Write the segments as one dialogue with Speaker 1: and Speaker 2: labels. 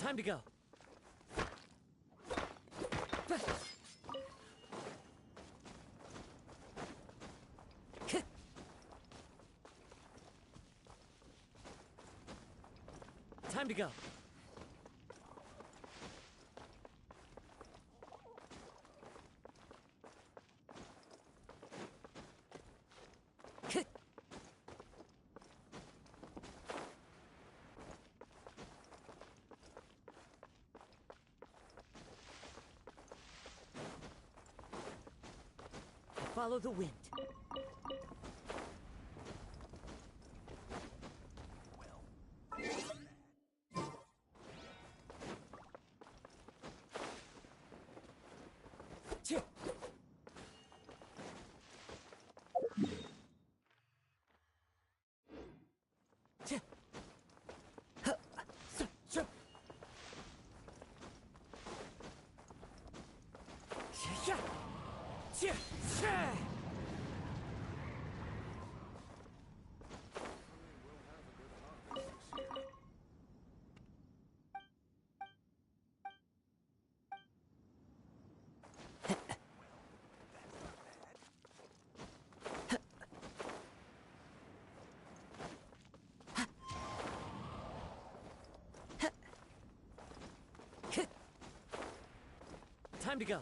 Speaker 1: Time to go. Time to go. Follow the wind. Time to go.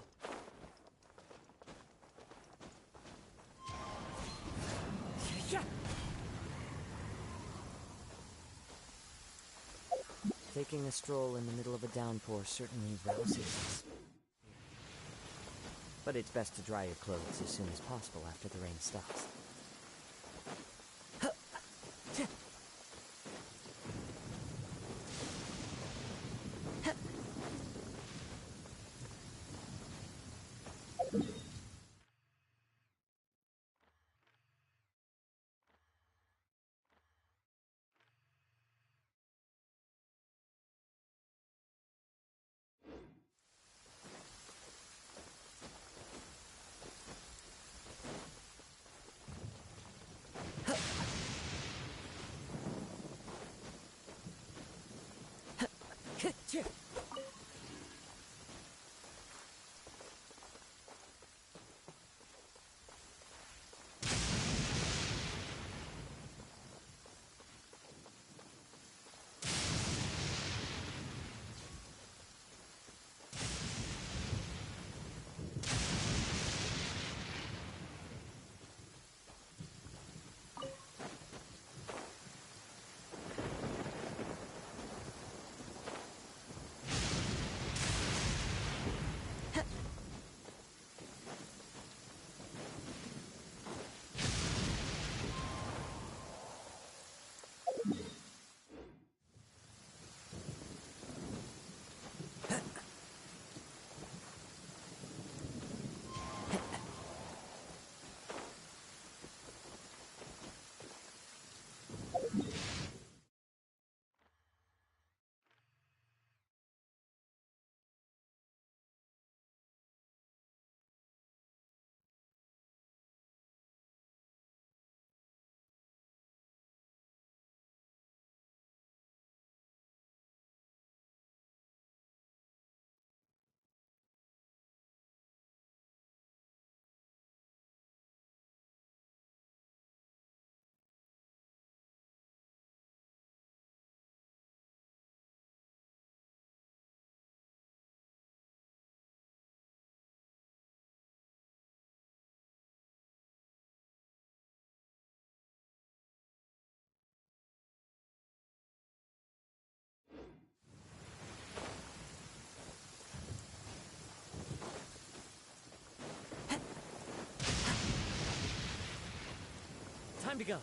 Speaker 1: Taking a stroll in the middle of a downpour certainly rouses us. But it's best to dry your clothes as soon as possible after the rain stops. Time to go.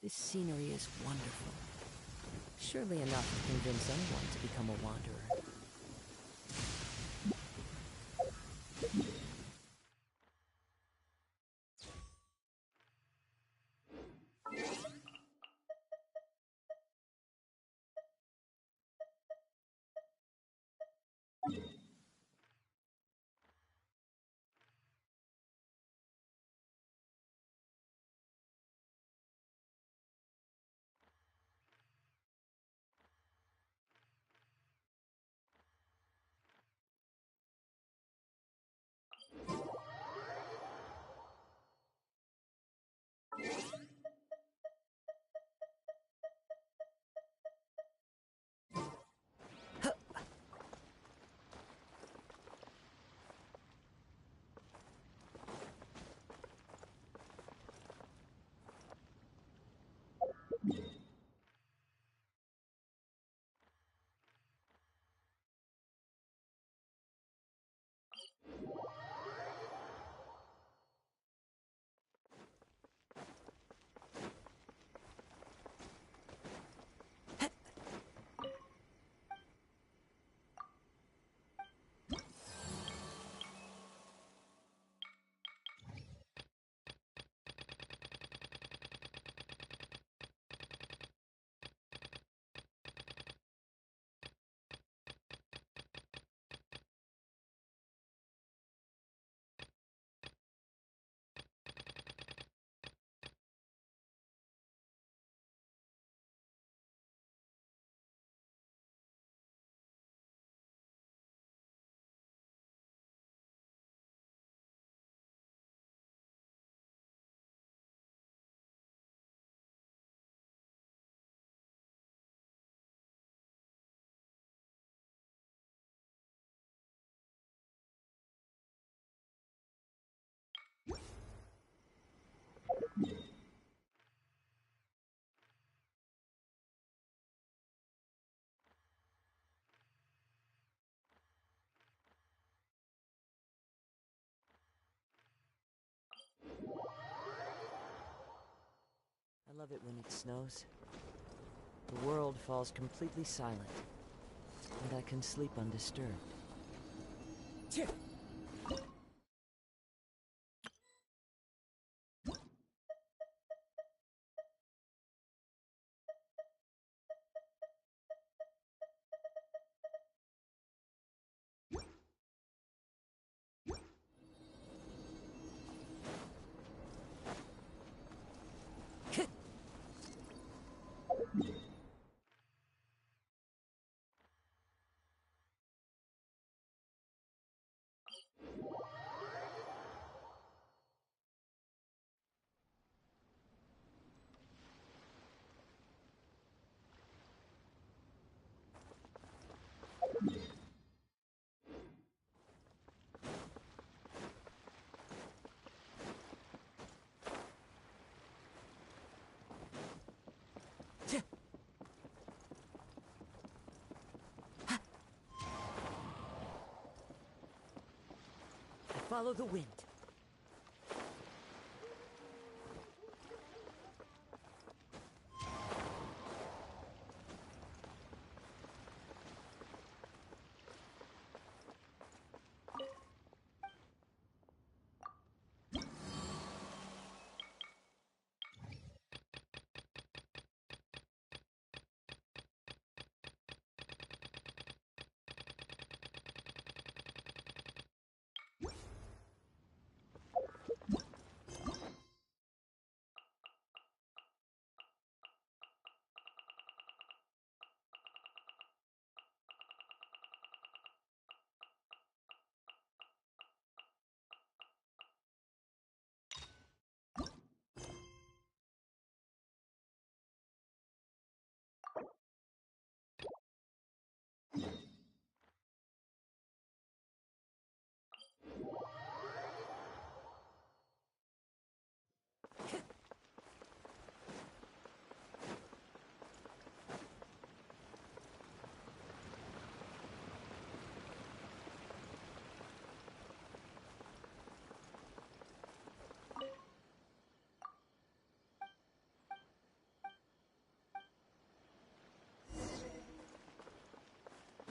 Speaker 1: This scenery is wonderful. Surely enough to convince anyone to become a wanderer. I love it when it snows. The world falls completely silent, and I can sleep undisturbed. Follow the wind.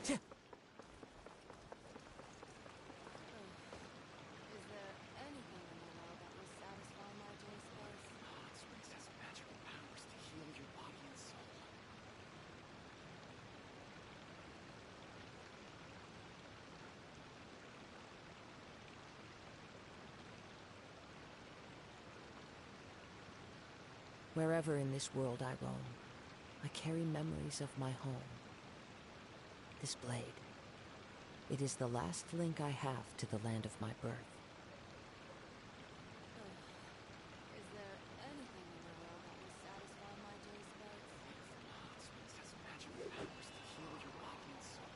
Speaker 2: Is there anything in the world that will satisfy my taste buds?
Speaker 3: God's race has magical powers to heal your body and soul.
Speaker 1: Wherever in this world I roam, I carry memories of my home. This blade. It is the last link I have to the land of my birth.
Speaker 2: Is there anything in the world that will satisfy my taste buds?
Speaker 3: God's race has magical powers to heal your body and soul.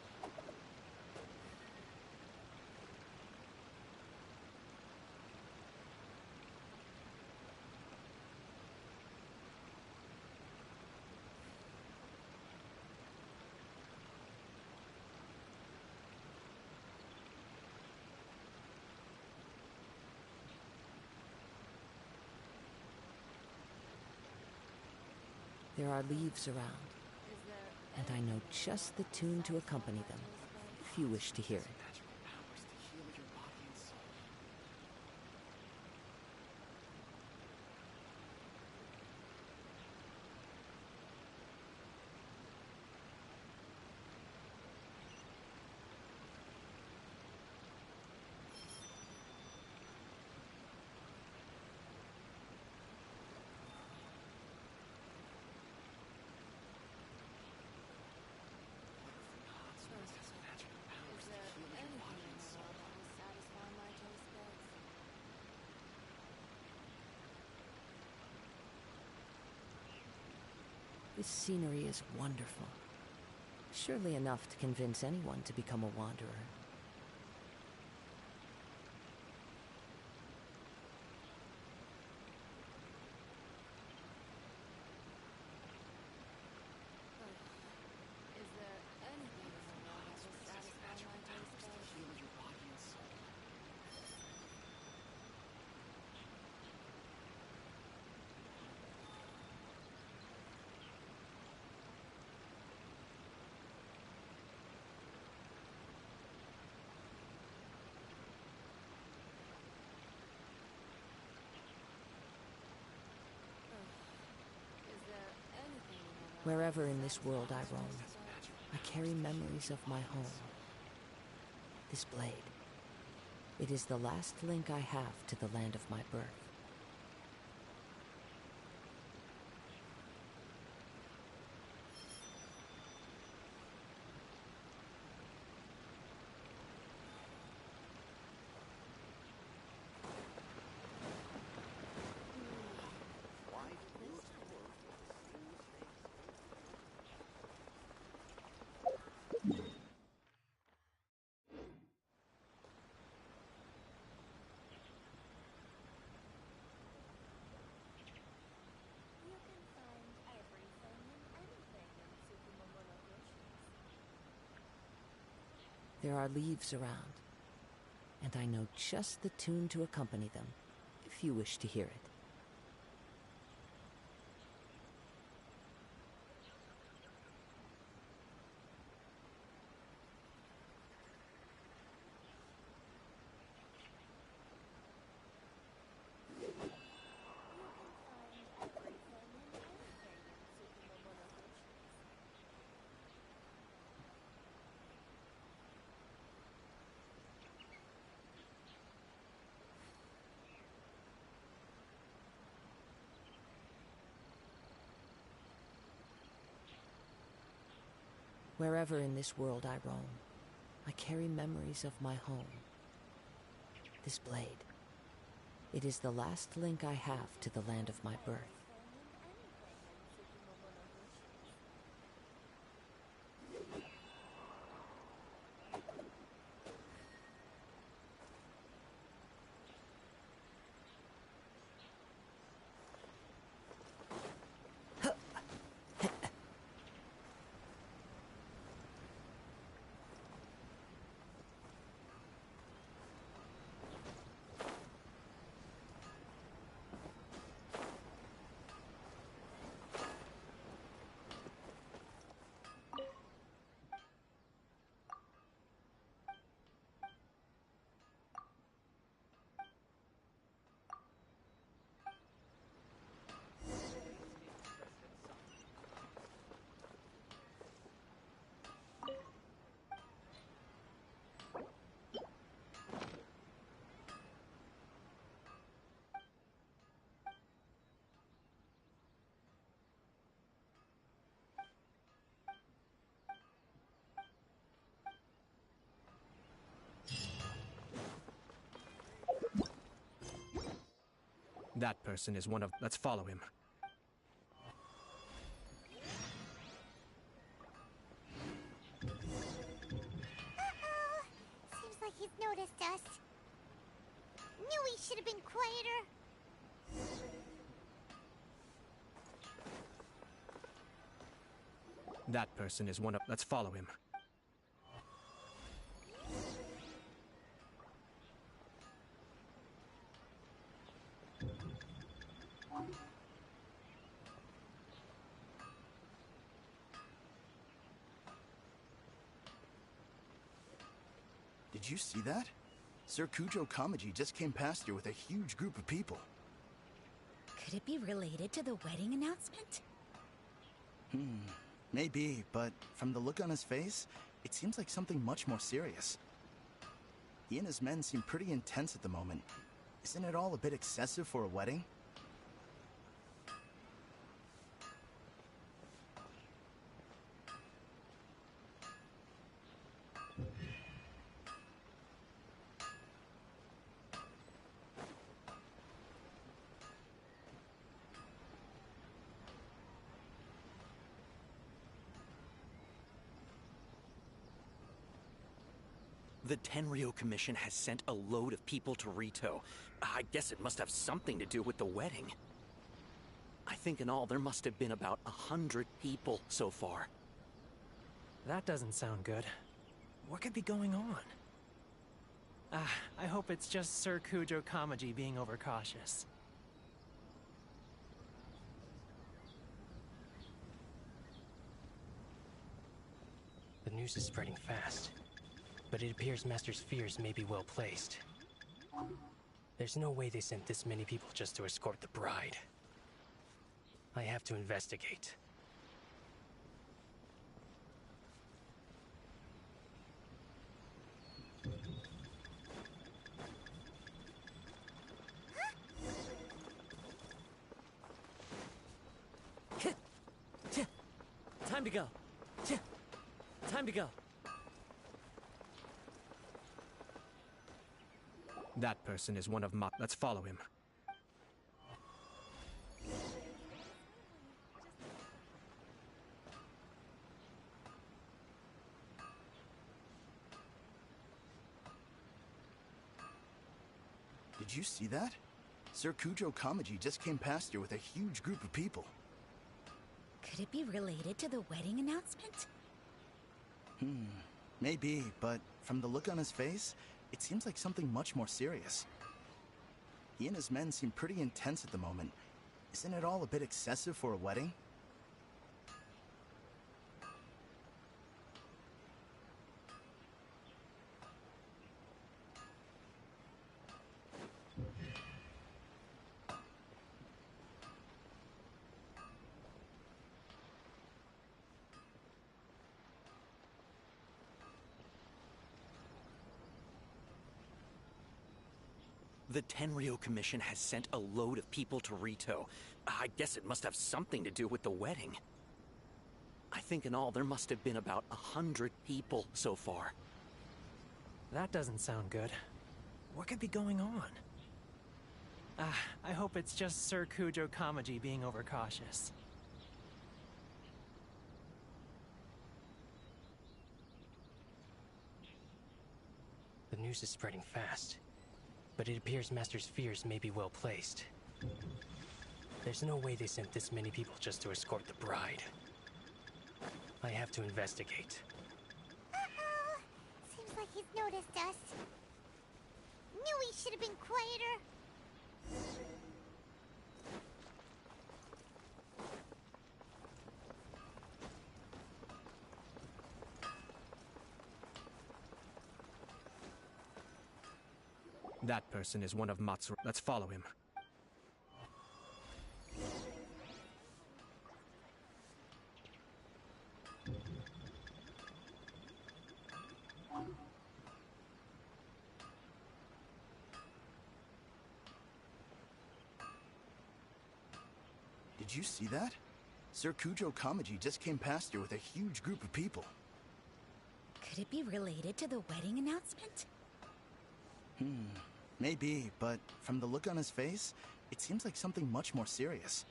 Speaker 1: There are leaves around,
Speaker 2: Is there
Speaker 1: and I know just the tune to accompany them, if you wish to hear it.
Speaker 3: Magical powers to heal your body and soul. God's race has magical powers
Speaker 2: Is
Speaker 3: to
Speaker 2: there
Speaker 3: heal your
Speaker 2: anything
Speaker 3: body
Speaker 2: in
Speaker 3: and
Speaker 2: the
Speaker 3: soul.
Speaker 2: world that will satisfy my taste buds?
Speaker 1: This scenery is wonderful. Surely enough to convince anyone to become a wanderer.
Speaker 2: Is there anything in the world that will satisfy my taste
Speaker 3: Powers to
Speaker 2: buds?
Speaker 3: heal your body and soul.
Speaker 2: Is there anything in the world
Speaker 1: Wherever in this world I roam,
Speaker 3: Magical
Speaker 1: I carry memories of my home. This blade. It is the last link I have to the land of my birth.
Speaker 2: You can find everything and anything in Tsukumomono Groceries.
Speaker 1: There are leaves around, and I know just the tune to accompany them, if you wish to hear it.
Speaker 2: You can find everything and anything in Tsukumomono Groceries.
Speaker 1: Wherever in this world I roam, I carry memories of my home. This blade. It is the last link I have to the land of my birth.
Speaker 2: Everything and anything in Tsukumomono Groceries.
Speaker 3: That person is one of... Let's follow him.
Speaker 2: Uh-oh. Seems like he's noticed us. Knew he should have been quieter.
Speaker 3: That person is one of... Let's follow him.
Speaker 4: Did you see that? Sir Kujo Kamaji just came past here with a huge group of people.
Speaker 5: Could it be related to the wedding announcement?
Speaker 4: Maybe, but from the look on his face, it seems like something much more serious. He and his men seem pretty intense at the moment. Isn't it all a bit excessive for a wedding?
Speaker 6: The Tenryo Commission has sent a load of people to Rito. I guess it must have something to do with the wedding. I think in all there must have been about 100 people so far.
Speaker 7: That doesn't sound good. What could be going on? I hope it's just Sir Kujo Kamaji being overcautious. The news is spreading fast, but it appears Master's fears may be well placed. There's no way they sent this many people just to escort the bride. I have to investigate.
Speaker 1: Time to go. Time to go.
Speaker 3: That person is one of Ma... Let's follow him.
Speaker 4: Did you see that? Sir Kujo Kamaji just came past here with a huge group of people.
Speaker 5: Could it be related to the wedding announcement?
Speaker 4: Maybe, but from the look on his face, it seems like something much more serious. He and his men seem pretty intense at the moment. Isn't it all a bit excessive for a wedding?
Speaker 6: The Tenryo Commission has sent a load of people to Rito. I guess it must have something to do with the wedding. I think in all there must have been about 100 people so far.
Speaker 7: That doesn't sound good. What could be going on? I hope it's just Sir Kujo Kamaji being overcautious. The news is spreading fast, but it appears Master's fears may be well placed. There's no way they sent this many people just to escort the bride. I have to investigate.
Speaker 2: Uh-oh. Seems like he's noticed us. Knew he should have been quieter.
Speaker 3: That person is one of Matsuru. Let's follow him.
Speaker 4: Did you see that? Sir Kujo Kamaji just came past here with a huge group of people.
Speaker 5: Could it be related to the wedding announcement?
Speaker 4: Maybe, but from the look on his face, it seems like something much more serious.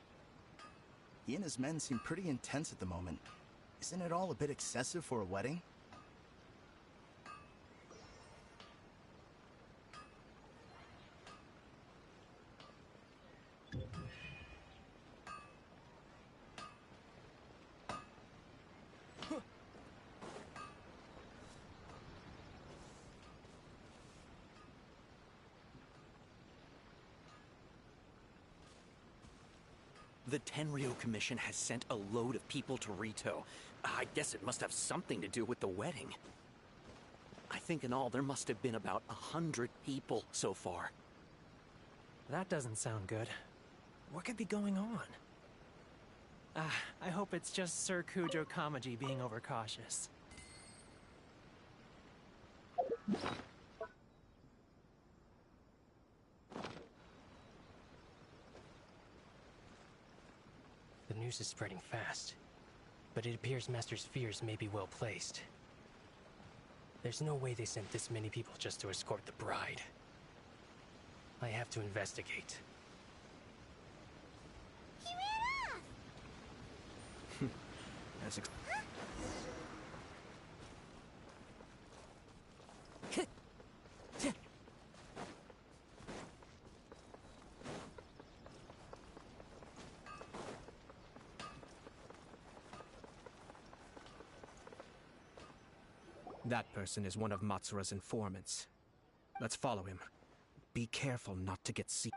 Speaker 4: He and his men seem pretty intense at the moment. Isn't it all a bit excessive for a wedding?
Speaker 6: The Tenryo Commission has sent a load of people to Rito. I guess it must have something to do with the wedding. I think in all there must have been about 100 people so far.
Speaker 7: That doesn't sound good. What could be going on? I hope it's just Sir Kujo Kamaji being overcautious. The news is spreading fast, but it appears Master's fears may be well placed. There's no way they sent this many people just to escort the bride. I have to investigate.
Speaker 2: He ran off!
Speaker 3: As That person is one of Matsura's informants. Let's follow him. Be careful not to get seen.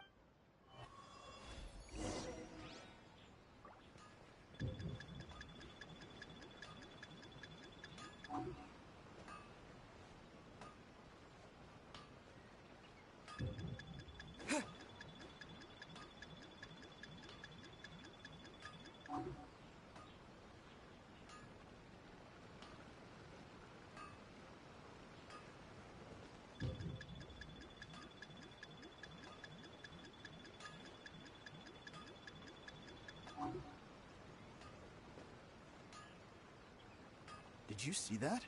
Speaker 4: Did you see that?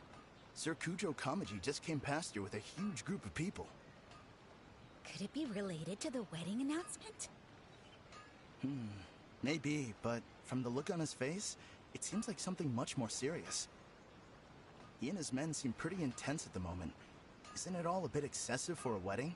Speaker 4: Sir Kujo Kamaji just came past here with a huge group of people.
Speaker 5: Could it be related to the wedding announcement?
Speaker 4: Maybe, but from the look on his face, it seems like something much more serious. He and his men seem pretty intense at the moment. Isn't it all a bit excessive for a wedding?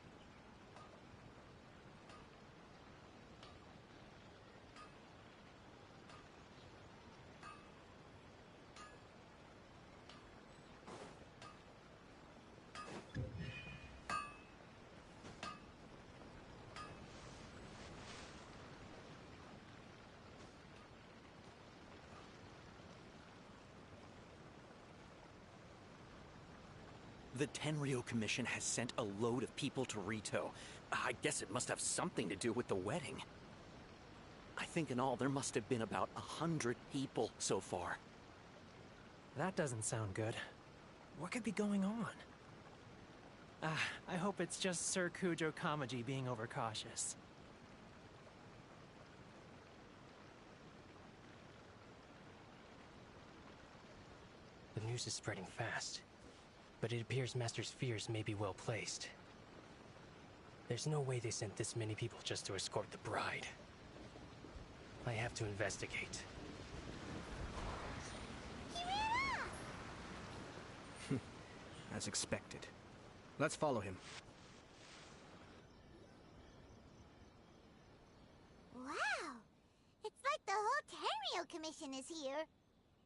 Speaker 6: The Tenryo Commission has sent a load of people to Rito. I guess it must have something to do with the wedding. I think in all there must have been about 100 people so far.
Speaker 7: That doesn't sound good. What could be going on? I hope it's just Sir Kujo Kamaji being overcautious. The news is spreading fast, but it appears Master's fears may be well placed. There's no way they sent this many people just to escort the bride. I have to investigate.
Speaker 2: He ran off!
Speaker 3: As expected. Let's follow him.
Speaker 2: Wow! It's like the whole Tenryo Commission is here.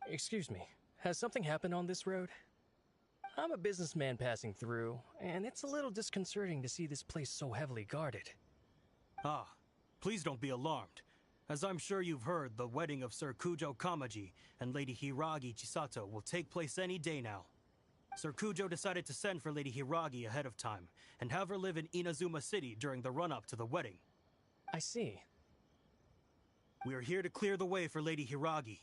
Speaker 7: Excuse me, has something happened on this road? I'm a businessman passing through, and it's a little disconcerting to see this place so heavily guarded.
Speaker 8: Ah, please don't be alarmed. As I'm sure you've heard, the wedding of Sir Kujo Kamaji and Lady Hiragi Chisato will take place any day now. Sir Kujo decided to send for Lady Hiragi ahead of time, and have her live in Inazuma City during the run-up to the wedding.
Speaker 7: I see.
Speaker 8: We are here to clear the way for Lady Hiragi.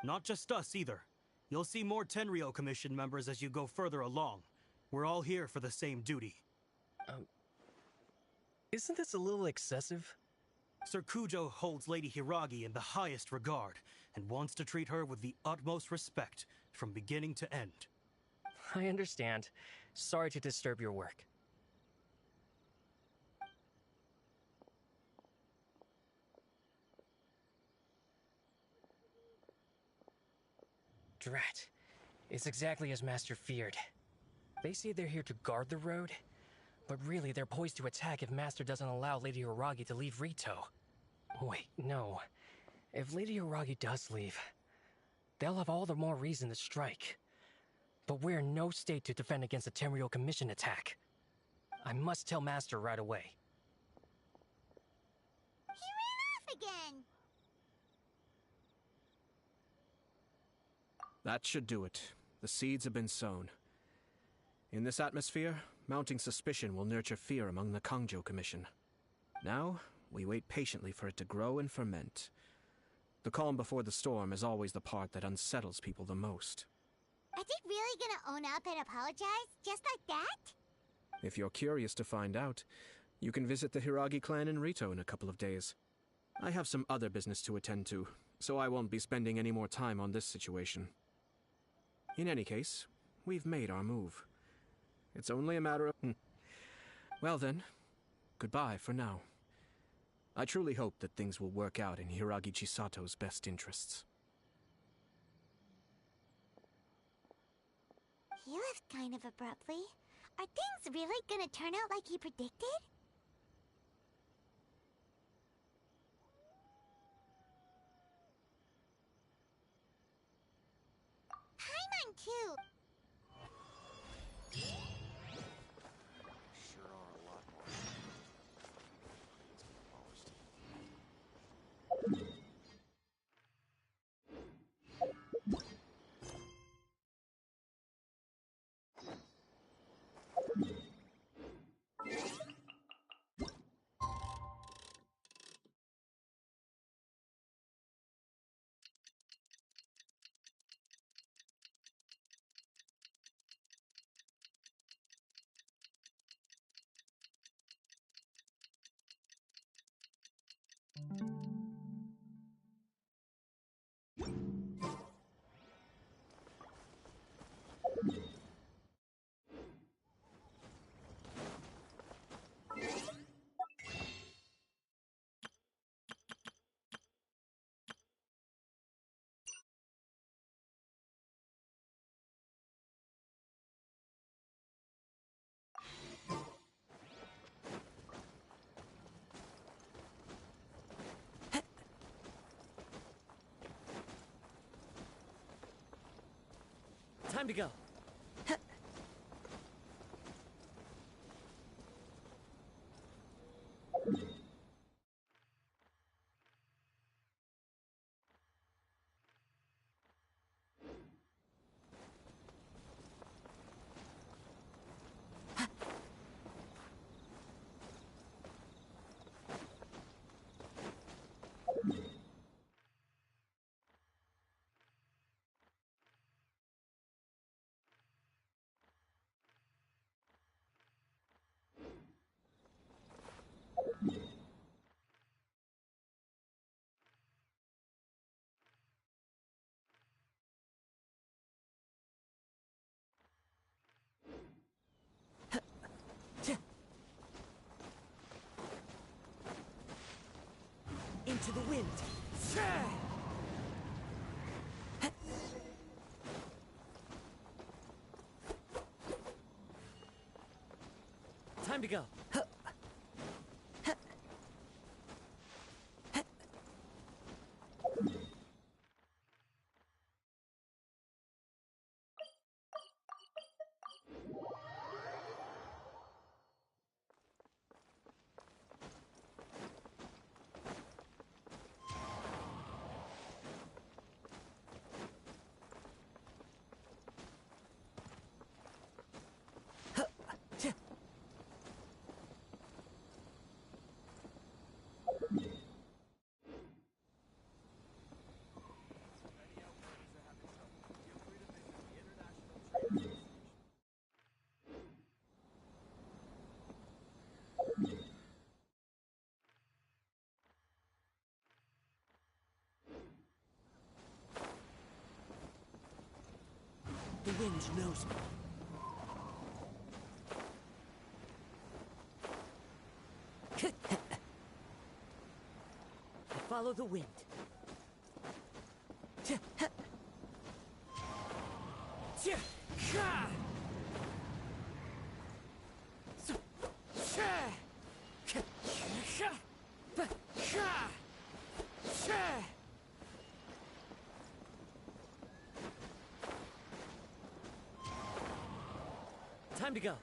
Speaker 8: Not just us either. You'll see more Tenryo Commission members as you go further along. We're all here for the same duty.
Speaker 7: Isn't this a little excessive?
Speaker 8: Sir Kujo holds Lady Hiragi in the highest regard, and wants to treat her with the utmost respect, from beginning to end.
Speaker 7: I understand. Sorry to disturb your work. Drat. It's exactly as Master feared. They say they're here to guard the road, but really they're poised to attack if Master doesn't allow Lady Hiragi to leave Rito. Wait, no. If Lady Hiragi does leave, they'll have all the more reason to strike. But we're in no state to defend against a Tenryo Commission attack. I must tell Master right away.
Speaker 2: He ran off again!
Speaker 3: That should do it. The seeds have been sown. In this atmosphere, mounting suspicion will nurture fear among the Kangjo Commission. Now, we wait patiently for it to grow and ferment. The calm before the storm is always the part that unsettles people the most.
Speaker 2: Are they really gonna own up and apologize? Just like that?
Speaker 3: If you're curious to find out, you can visit the Hiragi clan in Rito in a couple of days. I have some other business to attend to, so I won't be spending any more time on this situation. In any case, we've made our move. It's only a matter of... Well then, goodbye for now. I truly hope that things will work out in Hiragi Chisato's best interests.
Speaker 2: He left kind of abruptly. Are things really gonna turn out like he predicted? Paimon too!
Speaker 9: Sure are a lot more.
Speaker 6: Time to go.
Speaker 1: Into the wind.
Speaker 6: Time to go.
Speaker 1: The wind knows me. I follow the wind.
Speaker 9: Time to go.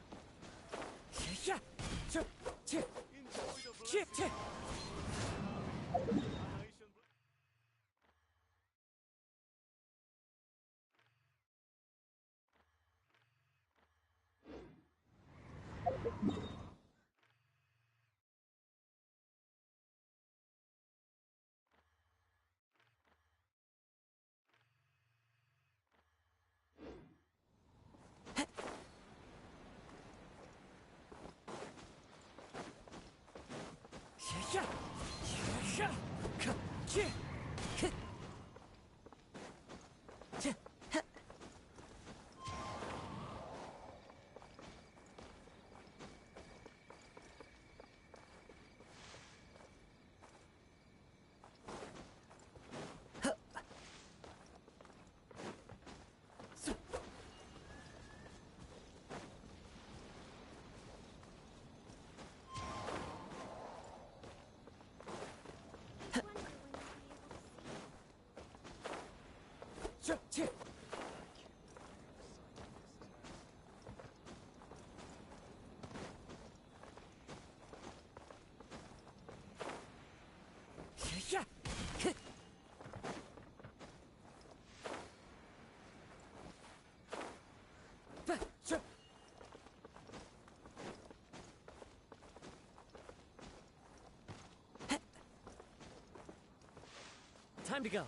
Speaker 9: Time to go.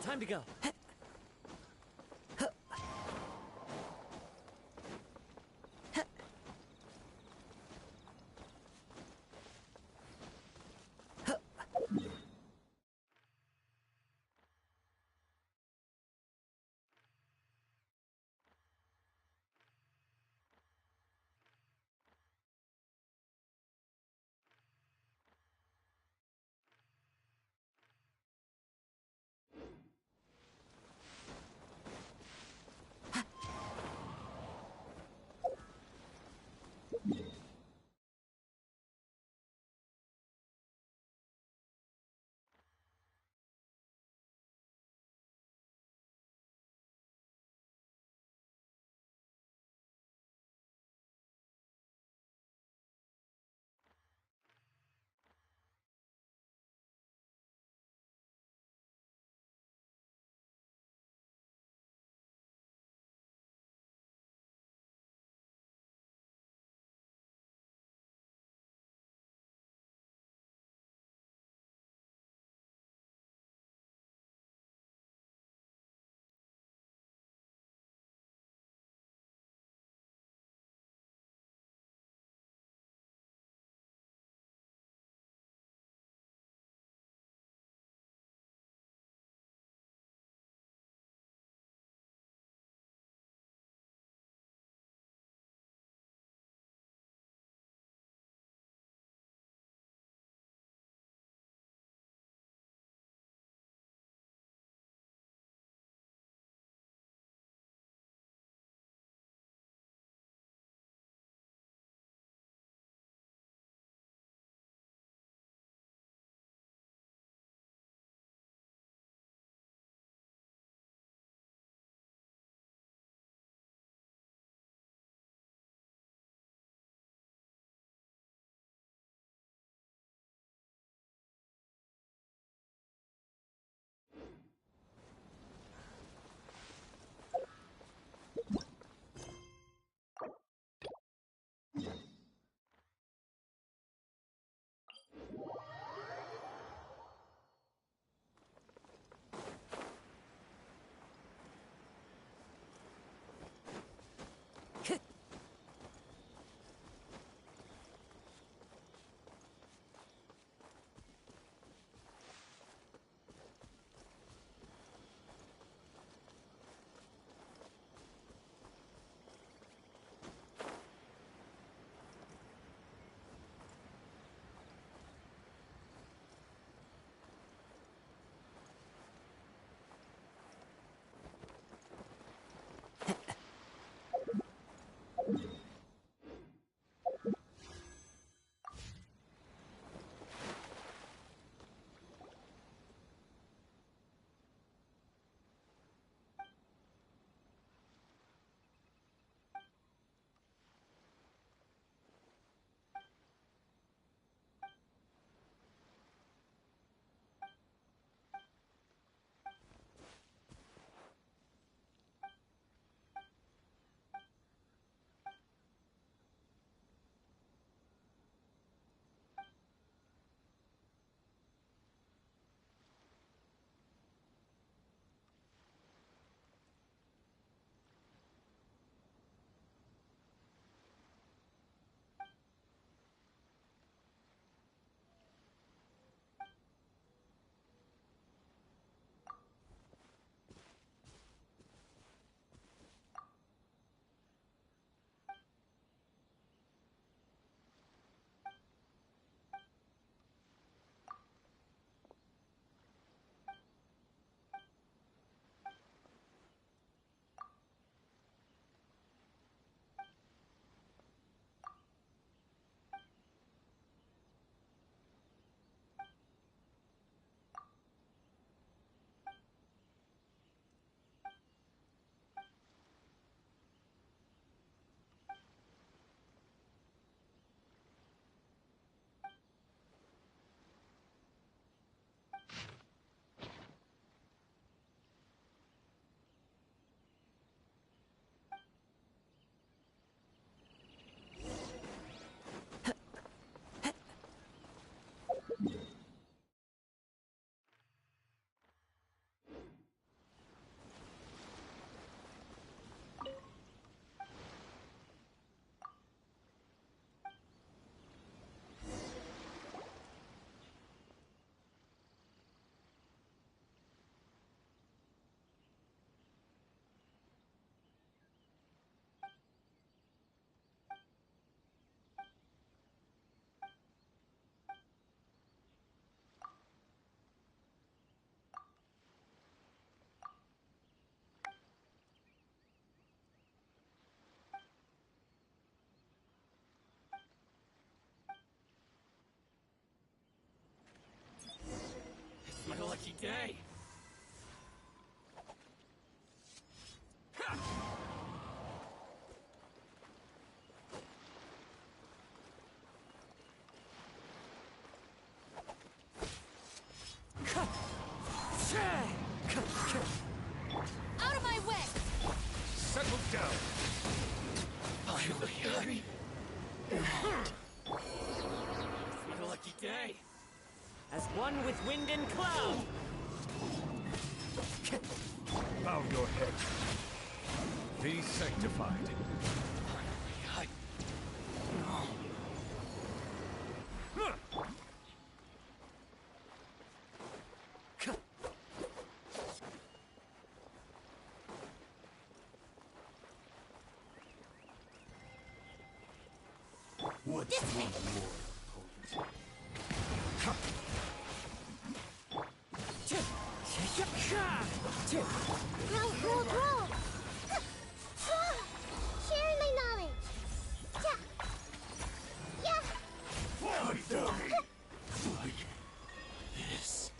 Speaker 9: Time to go. lucky day.
Speaker 5: Out of my way!
Speaker 10: Settle down.
Speaker 9: Finally. What a lucky day. As one with wind and cloud.
Speaker 10: Bow your head. Be sanctified.
Speaker 2: This way! Grow! Sharing my knowledge! Yeah!
Speaker 9: This.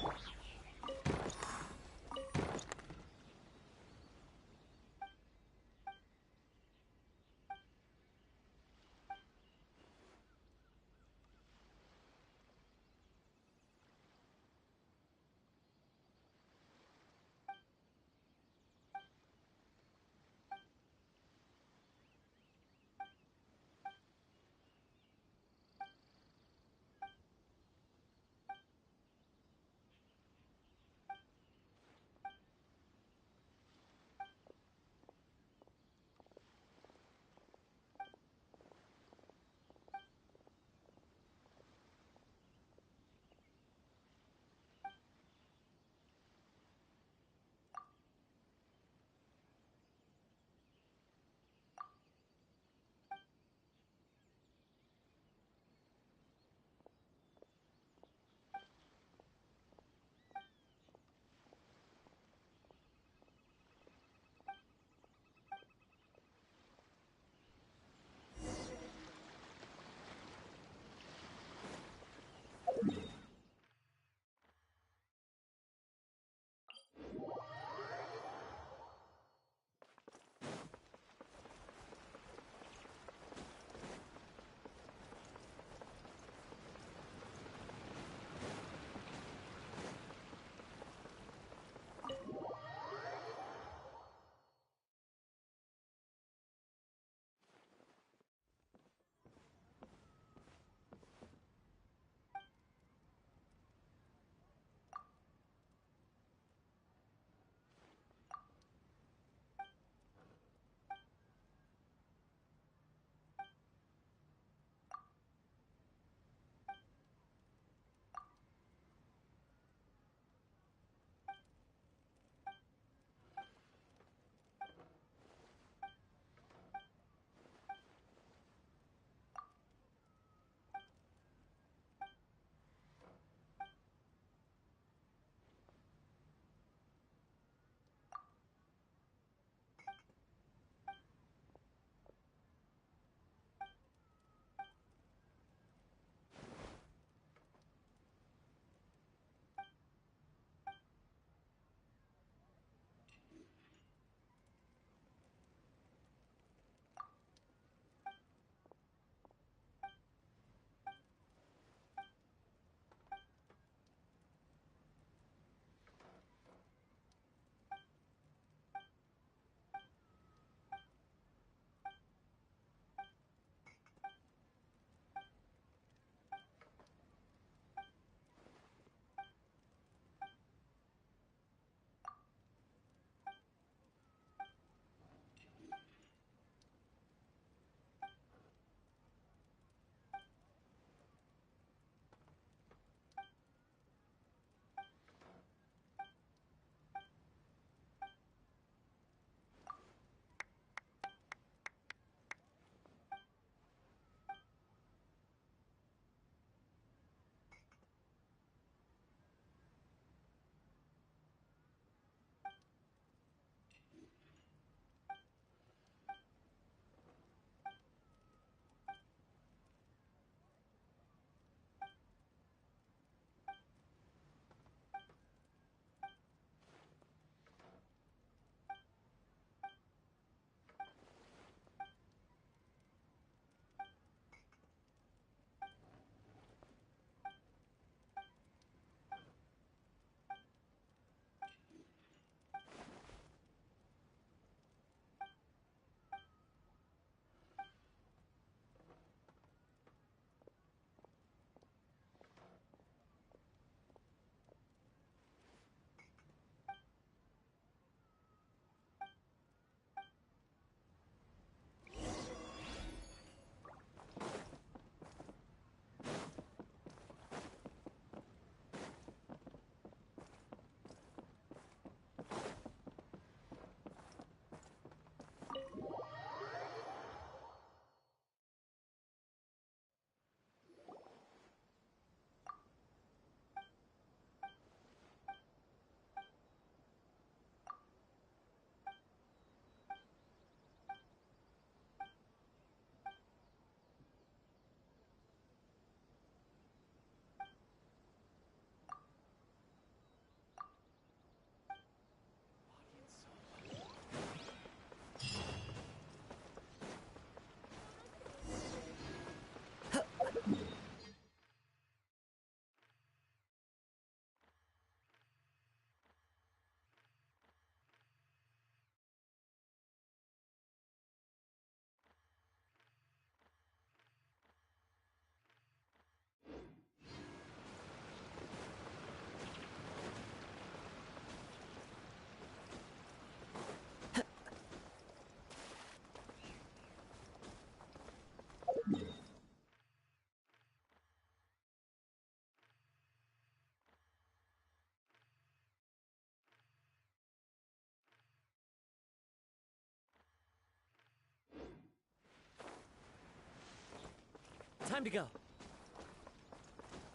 Speaker 9: Time to go.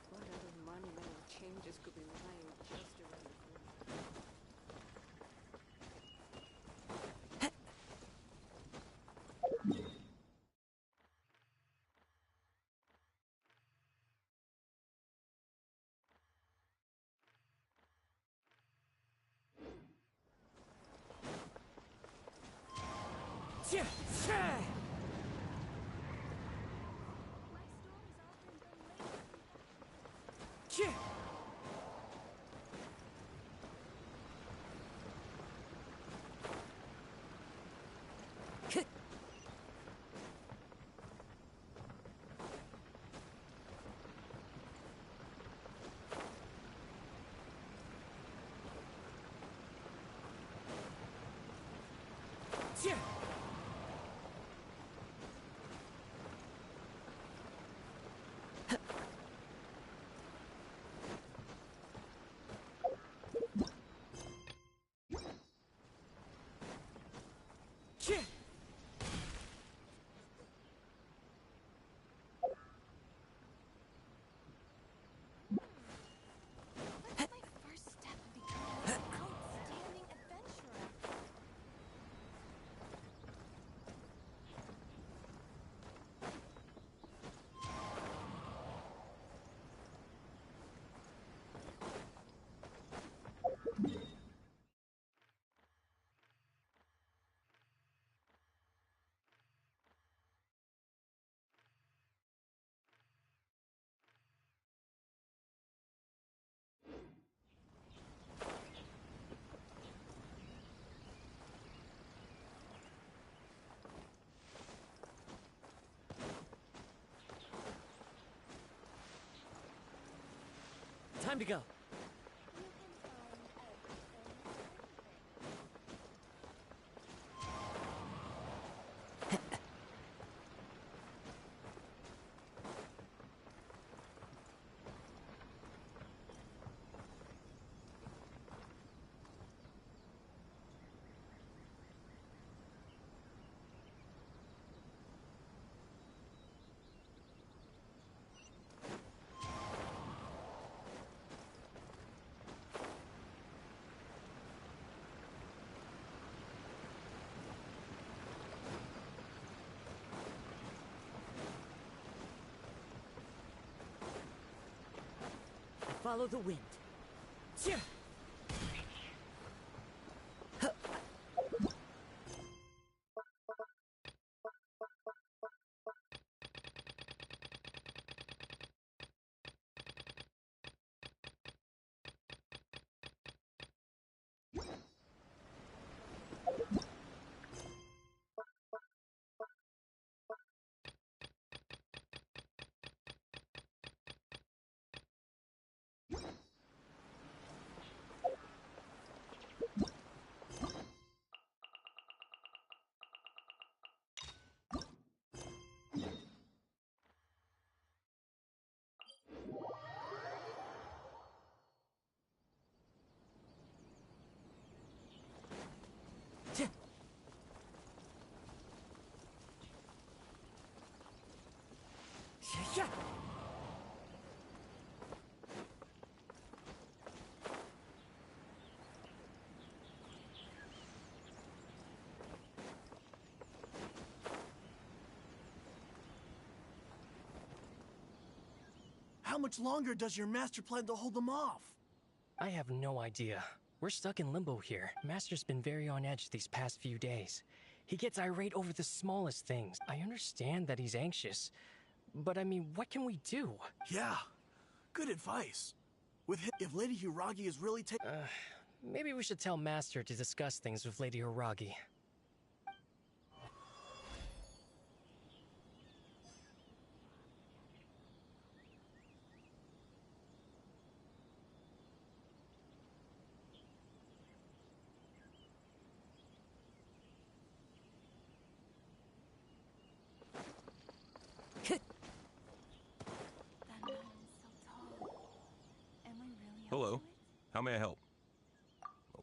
Speaker 11: What other monumental changes could be lying just around the corner?
Speaker 2: That's my first step in becoming an outstanding adventurer.
Speaker 9: Time to go. Follow the wind.
Speaker 12: How much longer does your master plan to hold them off?
Speaker 7: I have no idea. We're stuck in limbo here. Master's been very on edge these past few days. He gets irate over the smallest things. I understand that he's anxious, but I mean, what can we do?
Speaker 12: Yeah, good advice. With him, if Lady Hiragi is really
Speaker 7: Maybe we should tell Master to discuss things with Lady Hiragi.
Speaker 10: Hello. How may I help?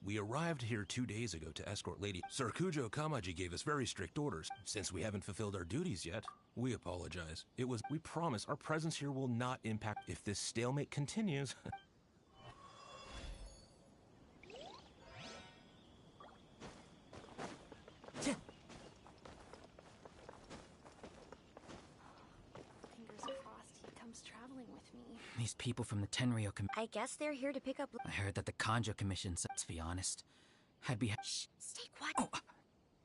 Speaker 10: We arrived here 2 days ago to escort Lady... Sir Kujo Kamaji gave us very strict orders. Since we haven't fulfilled our duties yet, We apologize. We promise our presence here will not impact if this stalemate continues.
Speaker 11: Fingers crossed he comes traveling with me.
Speaker 13: These people from the Tenryo
Speaker 5: I guess they're here to pick up.
Speaker 13: I heard that the Kanjo Commission, let's be honest, I'd be.
Speaker 5: Shh, stay quiet.
Speaker 13: Oh,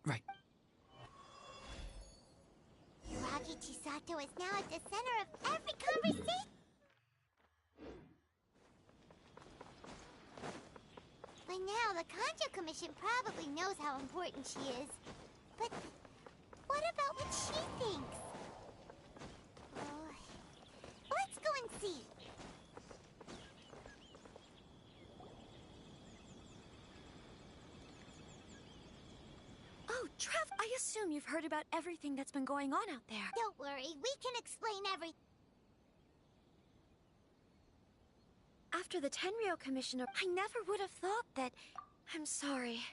Speaker 13: right.
Speaker 2: Hiragi Chisato is now at the center of every conversation. By now, the Kanjo Commission probably knows how important she is. But what about what she thinks? Oh, let's go and see.
Speaker 5: Oh, Trev, I assume you've heard about everything that's been going on out there.
Speaker 2: Don't worry, we can explain everything.
Speaker 5: After the Tenryo Commissioner, I never would have thought that... I'm sorry.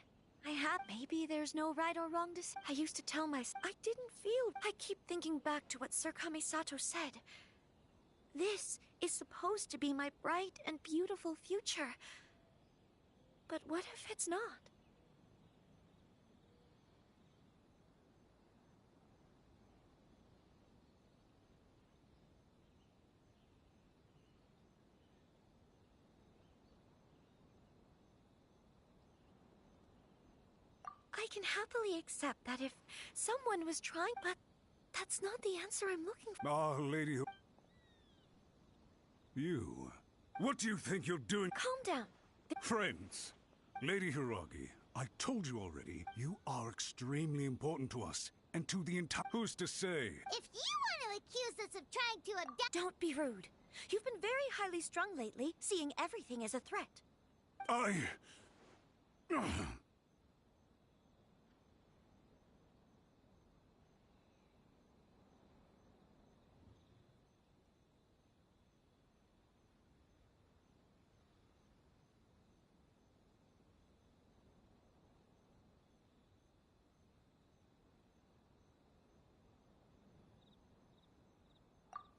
Speaker 5: Maybe there's no right or wrong to say. I used to tell myself I didn't feel... I keep thinking back to what Sir Kamisato said. This is supposed to be my bright and beautiful future. But what if it's not? I can happily accept that if someone was trying, but that's not the answer I'm looking for.
Speaker 14: Ah, Lady... You... What do you think you're doing?
Speaker 5: Calm down.
Speaker 14: Friends, Lady Hiragi, I told you already, you are extremely important to us, and to the entire... Who's to say?
Speaker 2: If you want to accuse us of trying to abduct...
Speaker 5: Don't be rude. You've been very highly strung lately, seeing everything as a threat.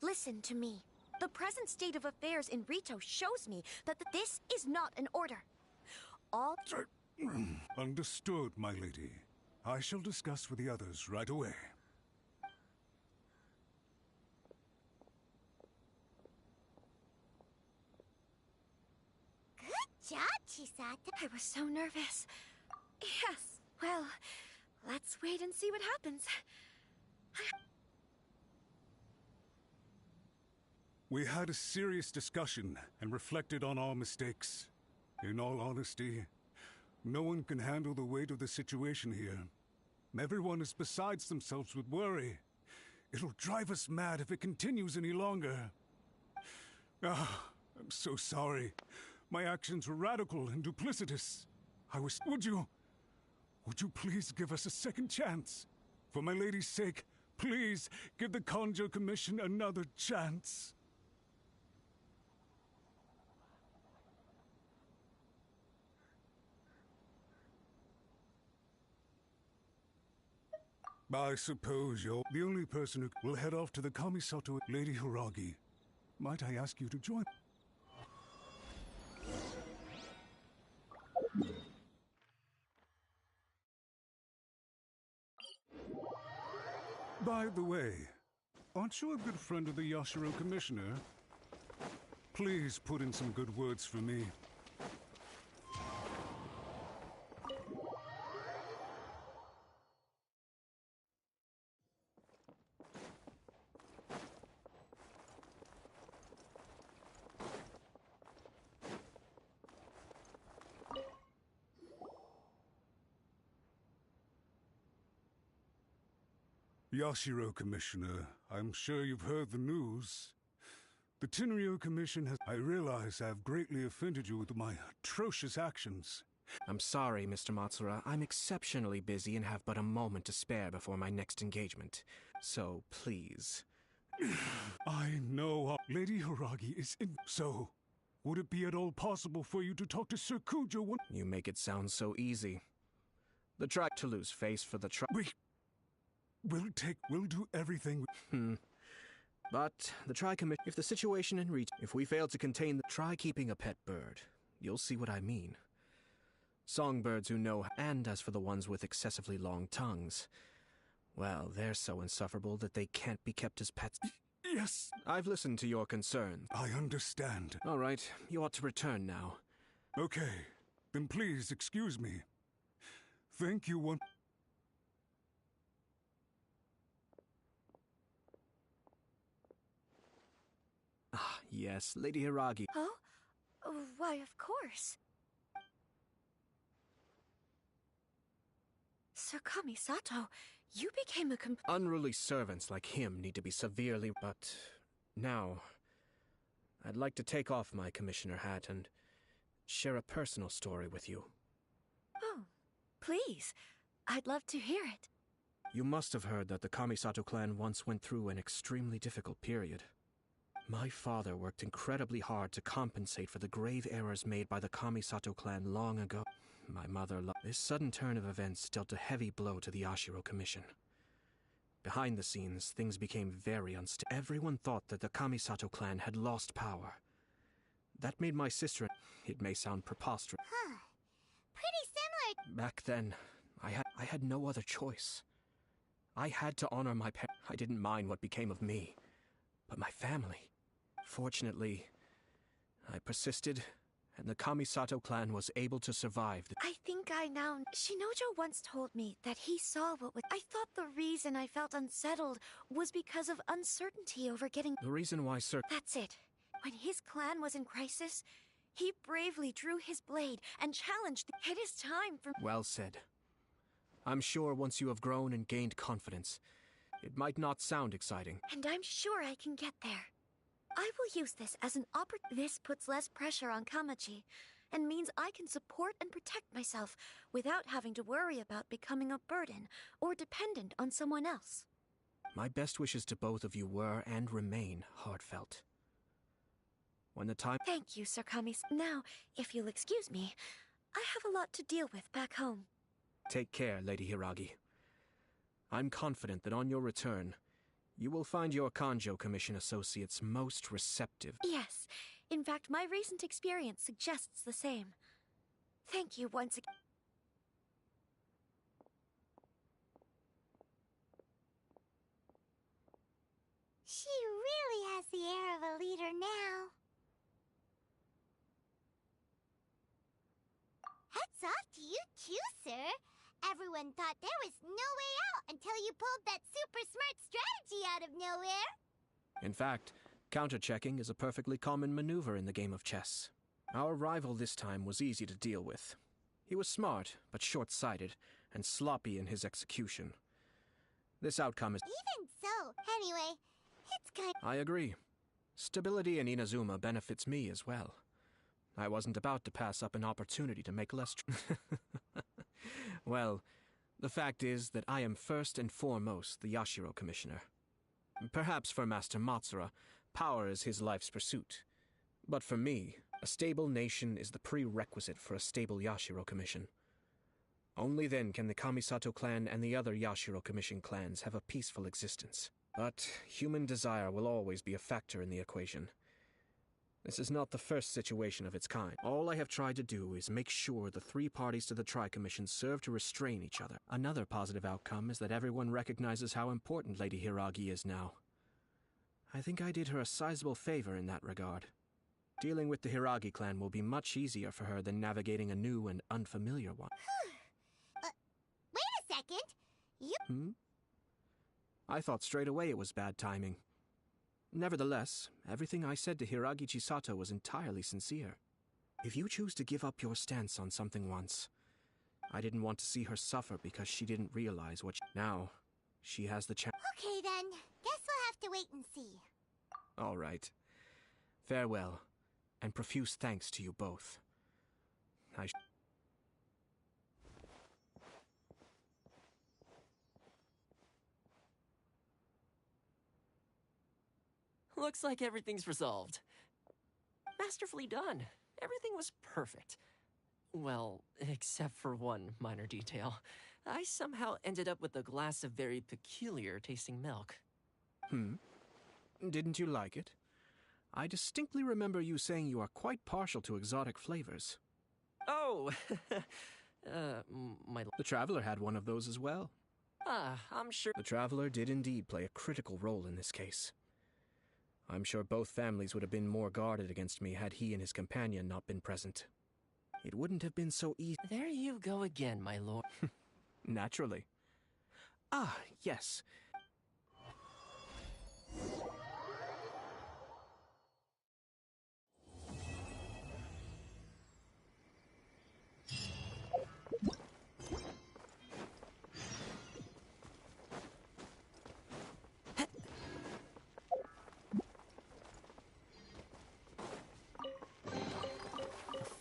Speaker 5: Listen to me. The present state of affairs in Rito shows me that this is not an order. All...
Speaker 14: Understood, my lady. I shall discuss with the others right away.
Speaker 2: Good job, Chisato.
Speaker 5: I was so nervous. Yes, well, let's wait and see what happens.
Speaker 14: We had a serious discussion and reflected on our mistakes. In all honesty, no one can handle the weight of the situation here. Everyone is besides themselves with worry. It'll drive us mad if it continues any longer. I'm so sorry. My actions were radical and duplicitous. Would you please give us a second chance? For my lady's sake, please give the Kanjo Commission another chance. I suppose you're the only person who will head off to the Kamisato. Lady Hiragi, might I ask you to join? By the way, aren't you a good friend of the Yashiro Commissioner? Please put in some good words for me. Yashiro Commissioner, I'm sure you've heard the news. The Tenryo Commission has... I realize I've greatly offended you with my atrocious actions.
Speaker 3: I'm sorry, Mr. Matsura. I'm exceptionally busy and have but a moment to spare before my next engagement. So, please.
Speaker 14: I know Lady Hiragi is in... So, would it be at all possible for you to talk to Sir Kujo when...
Speaker 3: You make it sound so easy. The try to lose face for the
Speaker 14: We'll do everything.
Speaker 3: But the Tri-Commission, if the situation in reach, if we fail to contain try keeping a pet bird. You'll see what I mean. Songbirds who know, and as for the ones with excessively long tongues, well, they're so insufferable that they can't be kept as pets.
Speaker 14: Yes.
Speaker 3: I've listened to your concerns.
Speaker 14: I understand.
Speaker 3: All right, you ought to return now.
Speaker 14: Okay, then please excuse me. Thank you one.
Speaker 3: Ah, yes, Lady Hiragi.
Speaker 5: Oh? Why, of course. Sir Kamisato, you became a
Speaker 3: Unruly servants like him need to be severely... But now, I'd like to take off my commissioner hat and share a personal story with you.
Speaker 5: Oh, please. I'd love to hear it.
Speaker 3: You must have heard that the Kamisato clan once went through an extremely difficult period. My father worked incredibly hard to compensate for the grave errors made by the Kamisato clan long ago. My mother This sudden turn of events dealt a heavy blow to the Yashiro Commission. Behind the scenes, things became very unstable. Everyone thought that the Kamisato clan had lost power. That made my sister... It may sound preposterous.
Speaker 2: Huh. Pretty similar.
Speaker 3: Back then, I had no other choice. I had to honor my parents. I didn't mind what became of me, but my family. Fortunately, I persisted, and the Kamisato clan was able to survive.
Speaker 5: I think I now... Shinojo once told me that he saw what was... I thought the reason I felt unsettled was because of uncertainty over getting...
Speaker 3: The reason why Sir...
Speaker 5: That's it. When his clan was in crisis, he bravely drew his blade and challenged... It is time for...
Speaker 3: Well said. I'm sure once you have grown and gained confidence, it might not sound exciting.
Speaker 5: And I'm sure I can get there. I will use this as an opportunity. This puts less pressure on Kamaji, and means I can support and protect myself without having to worry about becoming a burden or dependent on someone else.
Speaker 3: My best wishes to both of you were and remain heartfelt. When the time...
Speaker 5: Thank you, Sir Kamis. Now, if you'll excuse me, I have a lot to deal with back home.
Speaker 3: Take care, Lady Hiragi. I'm confident that on your return, you will find your Kanjo Commission associates most receptive.
Speaker 5: Yes. In fact, my recent experience suggests the same. Thank you once again.
Speaker 2: She really has the air of a leader now. Hats off to you too, sir. Everyone thought there was no way out until you pulled that super smart strategy out of nowhere.
Speaker 3: In fact, counter-checking is a perfectly common maneuver in the game of chess. Our rival this time was easy to deal with. He was smart, but short-sighted, and sloppy in his execution. This outcome is...
Speaker 2: Even so, anyway, it's kind...
Speaker 3: I agree. Stability in Inazuma benefits me as well. I wasn't about to pass up an opportunity to make less... Well, the fact is that I am first and foremost the Yashiro Commissioner. Perhaps for Master Matsura, power is his life's pursuit. But for me, a stable nation is the prerequisite for a stable Yashiro Commission. Only then can the Kamisato clan and the other Yashiro Commission clans have a peaceful existence. But human desire will always be a factor in the equation. This is not the first situation of its kind. All I have tried to do is make sure the three parties to the Tri-Commission serve to restrain each other. Another positive outcome is that everyone recognizes how important Lady Hiragi is now. I think I did her a sizable favor in that regard. Dealing with the Hiragi clan will be much easier for her than navigating a new and unfamiliar one.
Speaker 2: Wait a second!
Speaker 3: I thought straight away it was bad timing. Nevertheless, everything I said to Hiragi Chisato was entirely sincere. If you choose to give up your stance on something once, I didn't want to see her suffer because she didn't realize what now she has the chance.
Speaker 2: Okay then, guess we'll have to wait and see.
Speaker 3: All right. Farewell, and profuse thanks to you both.
Speaker 9: Looks like everything's resolved. Masterfully done. Everything was perfect. Well, except for one minor detail. I somehow ended up with a glass of very peculiar tasting milk.
Speaker 3: Didn't you like it? I distinctly remember you saying you are quite partial to exotic flavors.
Speaker 9: Oh,
Speaker 3: The Traveler had one of those as well.
Speaker 9: I'm sure.
Speaker 3: The Traveler did indeed play a critical role in this case. I'm sure both families would have been more guarded against me had he and his companion not been present. It wouldn't have been so easy.
Speaker 9: There you go again, my lord.
Speaker 3: Naturally. Ah, yes.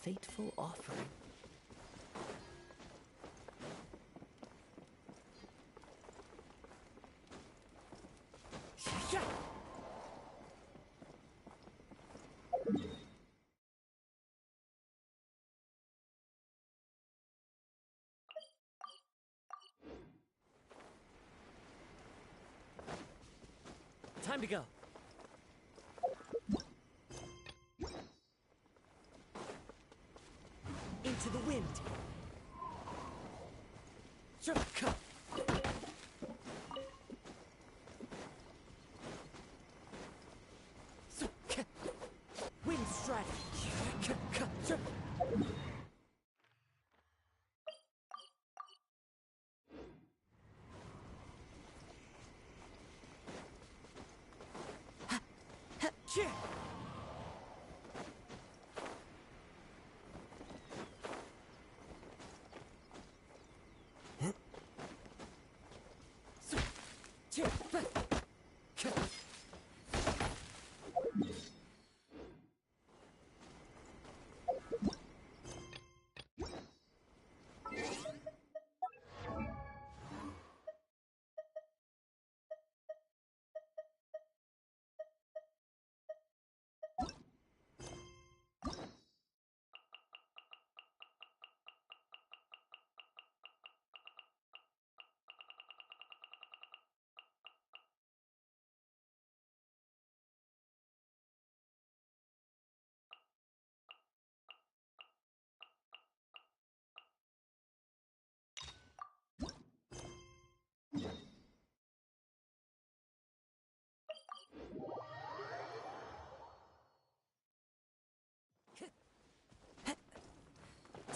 Speaker 9: Fateful offering. Time to go. Into the wind. Wind strike.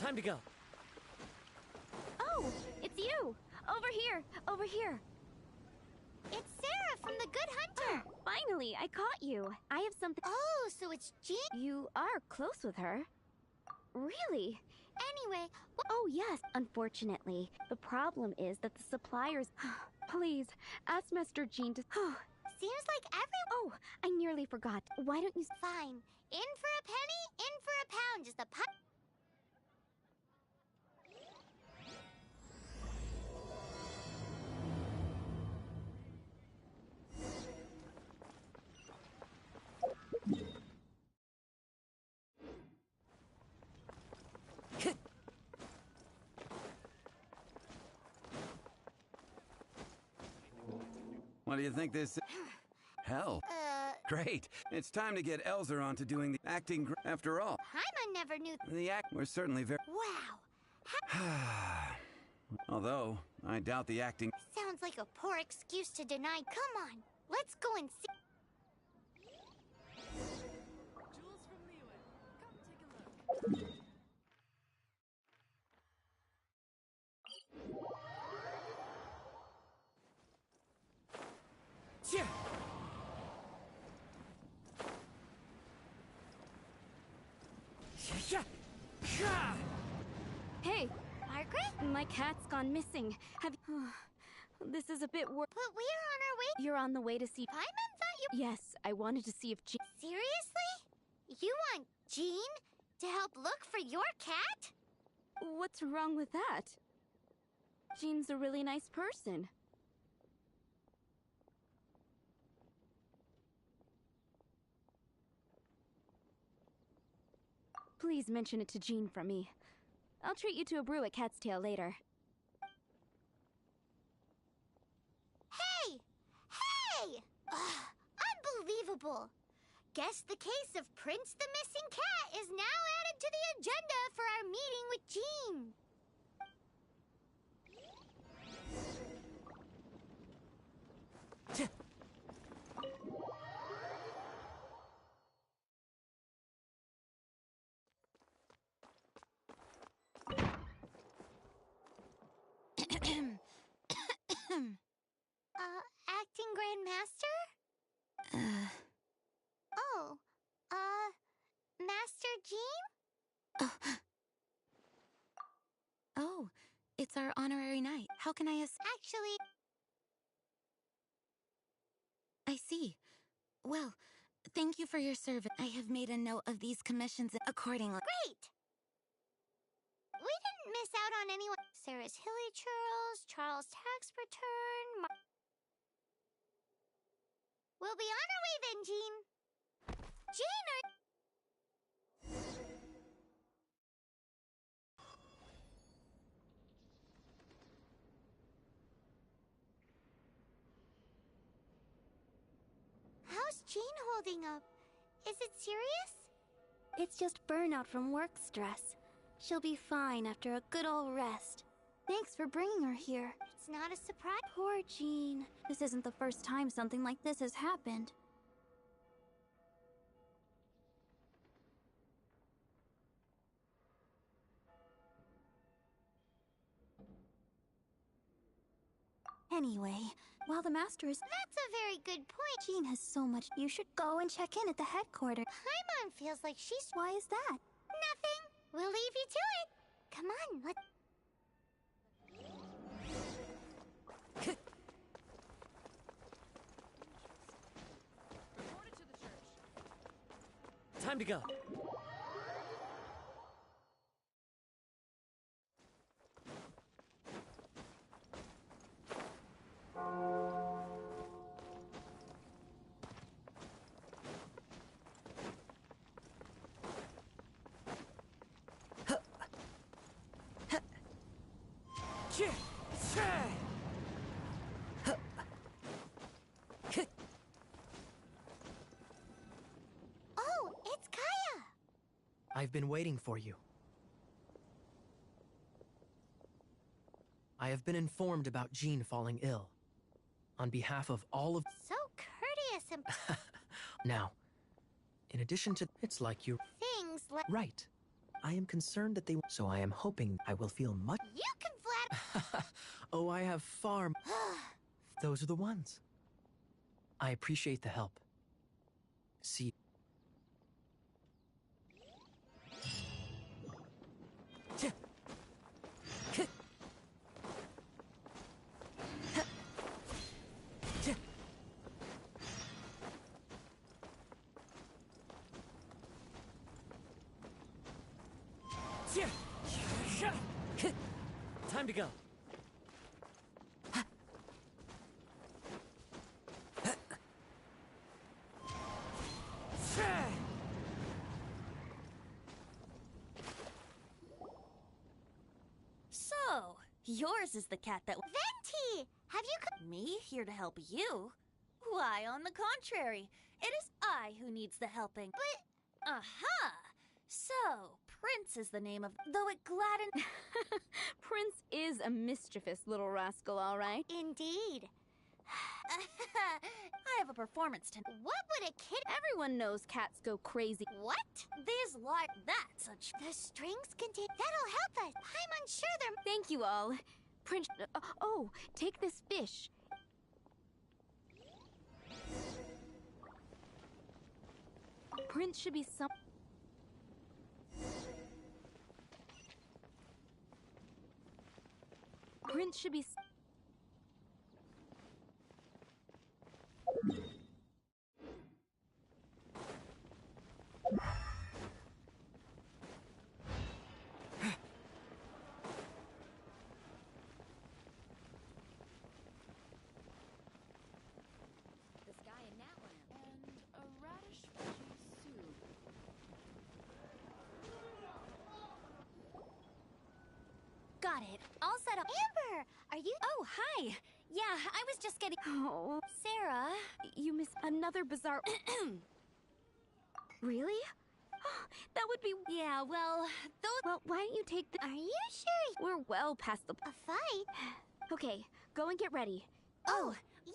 Speaker 9: Time to go.
Speaker 2: Oh, it's you! Over here! Over here! It's Sarah from the Good Hunter! Finally, I caught you. I have something. Oh, so it's Jean? You are close with her. Really? Anyway, oh yes, unfortunately. The problem is that the suppliers. Please, ask Master Jean to. Seems like Oh, I nearly forgot. Why don't you. Fine. In for a penny, in for a pound. Just a
Speaker 15: What do you think this is? Hell. Great. It's time to get Elzer on to doing the acting. After all,
Speaker 2: Paimon never knew.
Speaker 15: the act. We're certainly very.
Speaker 2: Wow.
Speaker 15: Although, I doubt the acting.
Speaker 2: Sounds like a poor excuse to deny. Come on, let's go and see.
Speaker 11: Jules from Liyue. Come take a look.
Speaker 2: Hey, Margaret? My cat's gone missing. Have you... This is a bit worse. But we're on our way. You're on the way to see Paimon? Thought you... Yes, I wanted to see if Jean... Seriously? You want Jean to help look for your cat? What's wrong with that? Jean's a really nice person. Please mention it to Jean from me. I'll treat you to a brew at Cat's Tail later. Unbelievable! Guess the case of Prince the Missing Cat is now added to the agenda for our meeting with Jean. Acting Grand Master? Oh, Master Jean?
Speaker 16: Oh, it's our honorary knight. How can I
Speaker 2: Actually...
Speaker 16: I see. Well, thank you for your service. I have made a note of these commissions accordingly.
Speaker 2: Great! We didn't miss out on anyone. Sarah's Hilly Churls, Charles' tax return... We'll be on our way then, Jean. Jean, How's Jean holding up? Is it serious?
Speaker 17: It's just burnout from work stress. She'll be fine after a good old rest. Thanks for bringing her here.
Speaker 2: It's not a surprise.
Speaker 17: Poor Jean. This isn't the first time something like this has happened. Anyway, while the master is...
Speaker 2: That's a very good point.
Speaker 17: Jean has so much. You should go and check in at the headquarters.
Speaker 2: Paimon feels like she's...
Speaker 17: Why is that?
Speaker 2: Nothing. We'll leave you to it. Come on, let's...
Speaker 9: Time to go.
Speaker 2: Oh, it's Kaya!
Speaker 18: I've been waiting for you. I have been informed about Jean falling ill. On behalf of all of...
Speaker 2: So courteous and...
Speaker 18: Now, in addition to... It's like you...
Speaker 2: Things like...
Speaker 18: Right. I am concerned that they... So I am hoping I will feel much...
Speaker 2: You can flatter...
Speaker 18: Oh, I have far... Those are the ones. I appreciate the help. See...
Speaker 9: Time to go.
Speaker 19: So, yours is the cat that...
Speaker 2: Venti! Have you come...
Speaker 19: Me here to help you? Why, on the contrary, it is I who needs the helping.
Speaker 2: But...
Speaker 19: Aha! So, Prince is the name of... Though it gladdens...
Speaker 17: Prince is a mischievous little rascal, all right.
Speaker 2: Indeed.
Speaker 19: I have a performance to...
Speaker 2: What would a kid...
Speaker 17: Everyone knows cats go crazy.
Speaker 2: What?
Speaker 19: These like that such...
Speaker 2: The strings contain... That'll help us. I'm unsure they're...
Speaker 17: Thank you all. Prince... oh, take this fish. Prince should be some... Prince should be...
Speaker 11: This guy in Natland. And a radish veggie soup.
Speaker 19: Got it. All set up.
Speaker 2: Amber! Are you...
Speaker 19: Oh, hi! Yeah, I was just getting...
Speaker 17: Oh,
Speaker 19: Sarah,
Speaker 17: You miss another bizarre. Really? That would be.
Speaker 19: Yeah, well, those.
Speaker 17: Well, why don't you take the.
Speaker 2: Are you sure?
Speaker 17: We're well past the.
Speaker 2: A fight?
Speaker 17: Okay, go and get ready.
Speaker 2: Oh, yeah.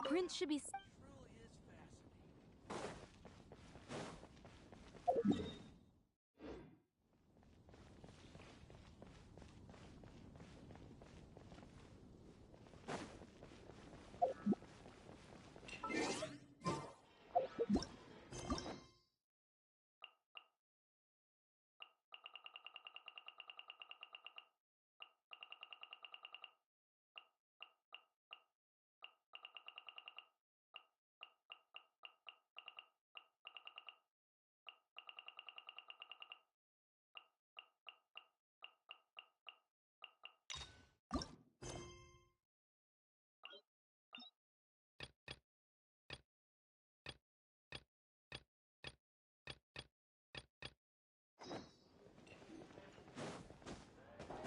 Speaker 17: Prince should be.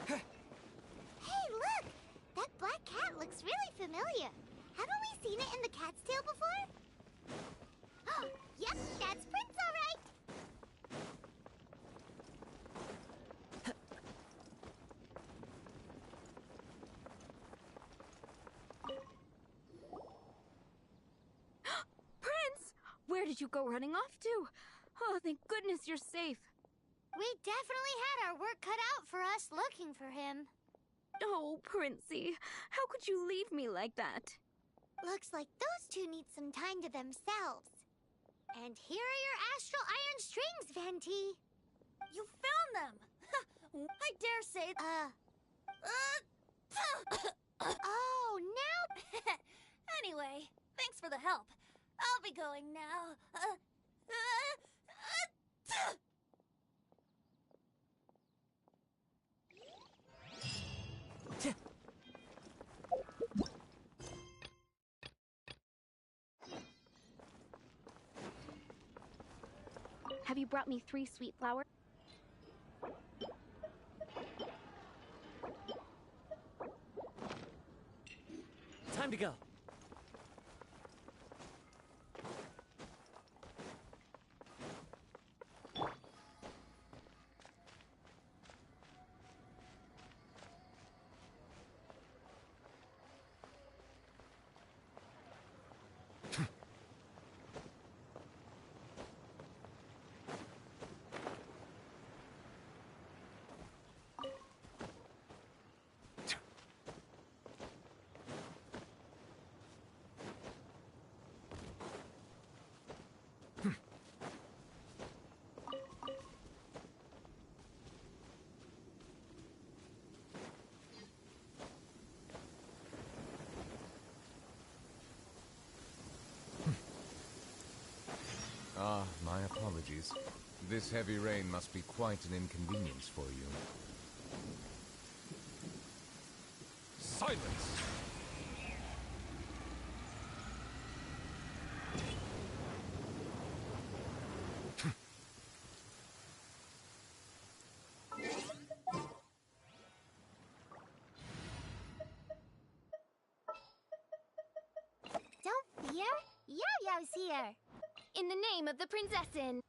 Speaker 2: Hey, look! That black cat looks really familiar. Haven't we seen it in the Cat's Tail before? Oh, yep, that's Prince, all right.
Speaker 17: Prince! Where did you go running off to? Oh, thank goodness you're safe.
Speaker 2: We definitely had our work cut out for us looking for him.
Speaker 17: Oh, Princey, how could you leave me like that?
Speaker 2: Looks like those two need some time to themselves. And here are your astral iron strings, Venti.
Speaker 19: You found them! I dare say.
Speaker 2: Oh, now.
Speaker 19: Anyway, thanks for the help. I'll be going now.
Speaker 17: Have you brought me 3 sweet flowers?
Speaker 9: Time to go.
Speaker 20: Ah, my apologies. This heavy rain must be quite an inconvenience for you. Silence!
Speaker 2: Don't fear. Yao-Yao's here.
Speaker 17: In the name of the Princessin.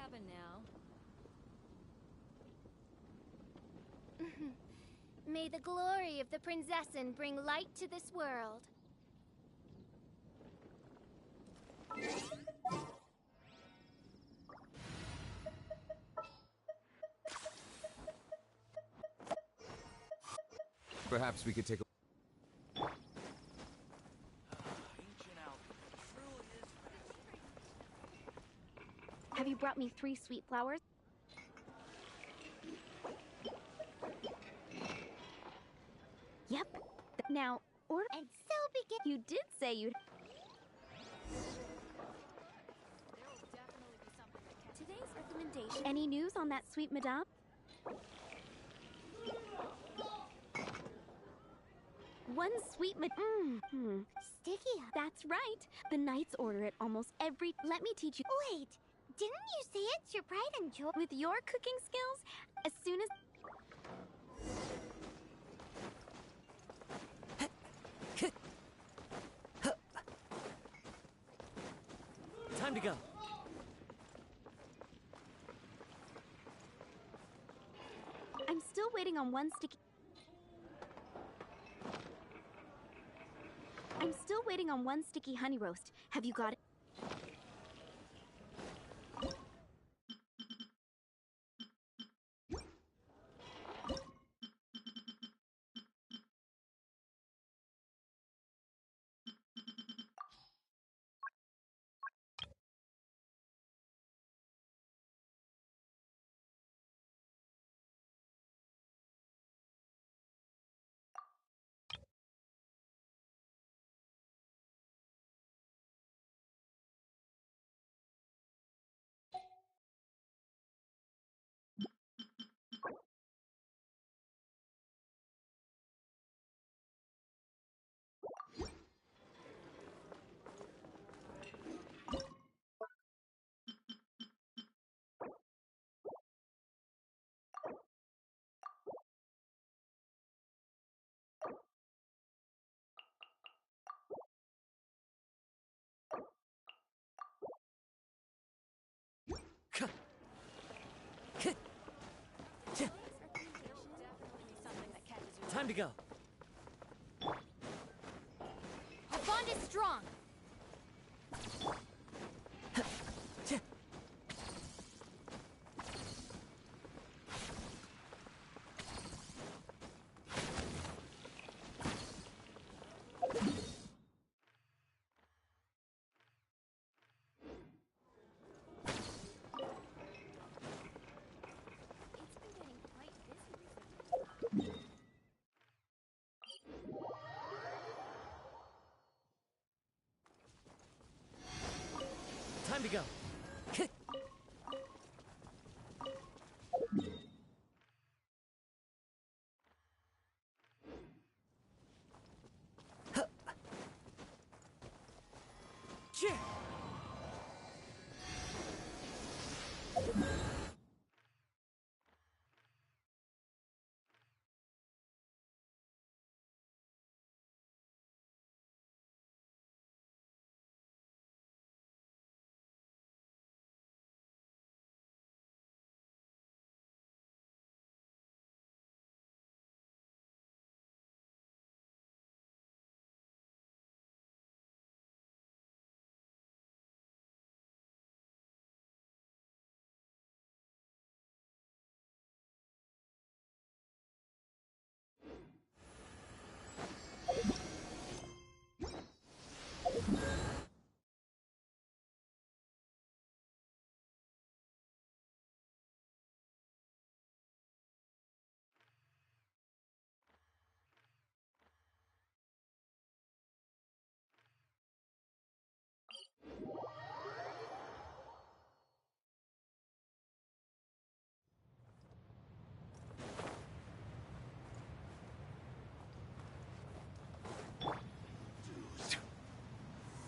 Speaker 21: happen now.
Speaker 17: May the glory of the Prinzessin bring light to this world.
Speaker 20: Perhaps we could take a...
Speaker 17: Have you brought me 3 sweet flowers? Yep. Now, order.
Speaker 2: And so begin.
Speaker 17: You did say you'd. Today's recommendation. Any news on that sweet madame? One sweet
Speaker 2: Sticky.
Speaker 17: That's right. The knights order it almost every. Let me teach you.
Speaker 2: Wait, didn't you say it's your pride and joy?
Speaker 17: With your cooking skills, as soon as.
Speaker 9: Time to go.
Speaker 17: I'm still waiting on one sticky. I'm still waiting on one sticky honey roast. Have you got it?
Speaker 9: Time to go.
Speaker 19: Our bond is strong.
Speaker 9: Time to go.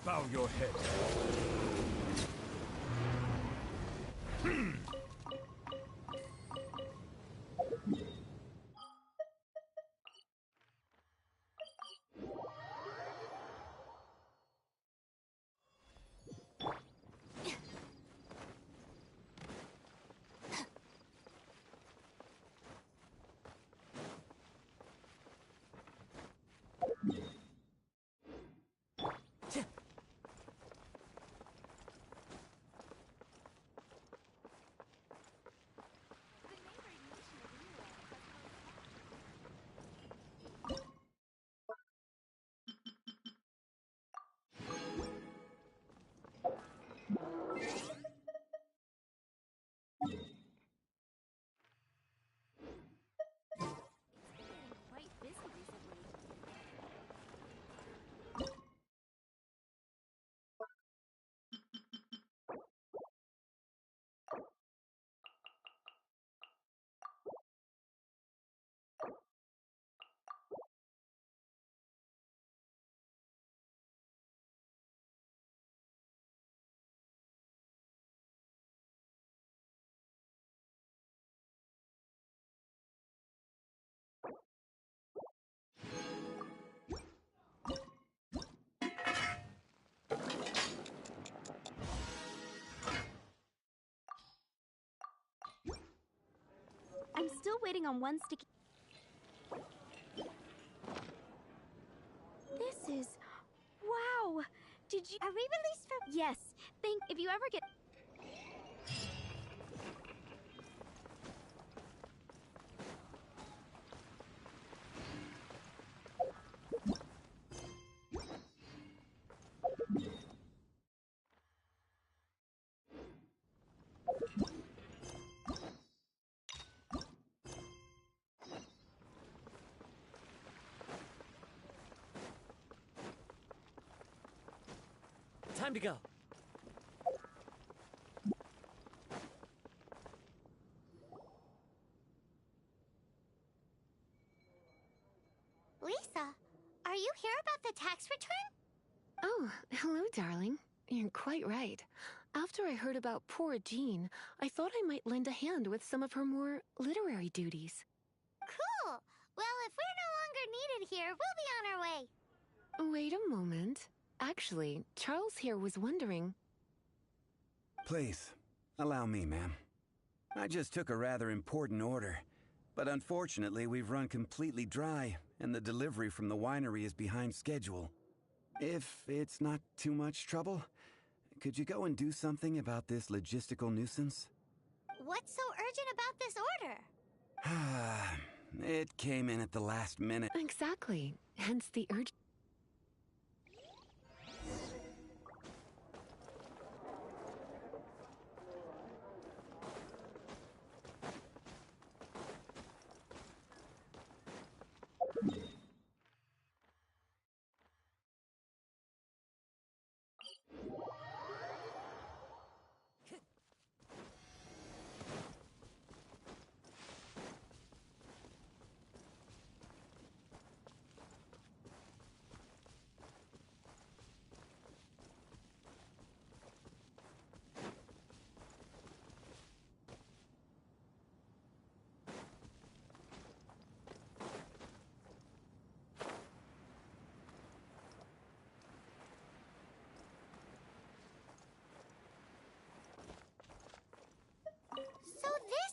Speaker 20: Bow your head.
Speaker 17: still waiting on one sticky... This is... Wow! Did you...
Speaker 2: Are we released from...
Speaker 17: Yes. If you ever get...
Speaker 9: Time to go.
Speaker 2: Lisa, are you here about the tax return?
Speaker 21: Oh, hello, darling. You're quite right. After I heard about poor Jean, I thought I might lend a hand with some of her more literary duties.
Speaker 2: Cool. Well, if we're no longer needed here, we'll be on our way.
Speaker 21: Wait a moment. Actually, Charles here was wondering...
Speaker 15: Please, allow me, ma'am. I just took a rather important order, but unfortunately we've run completely dry, and the delivery from the winery is behind schedule. If it's not too much trouble, could you go and do something about this logistical nuisance?
Speaker 2: What's so urgent about this order?
Speaker 15: It came in at the last minute.
Speaker 21: Exactly. Hence the urge...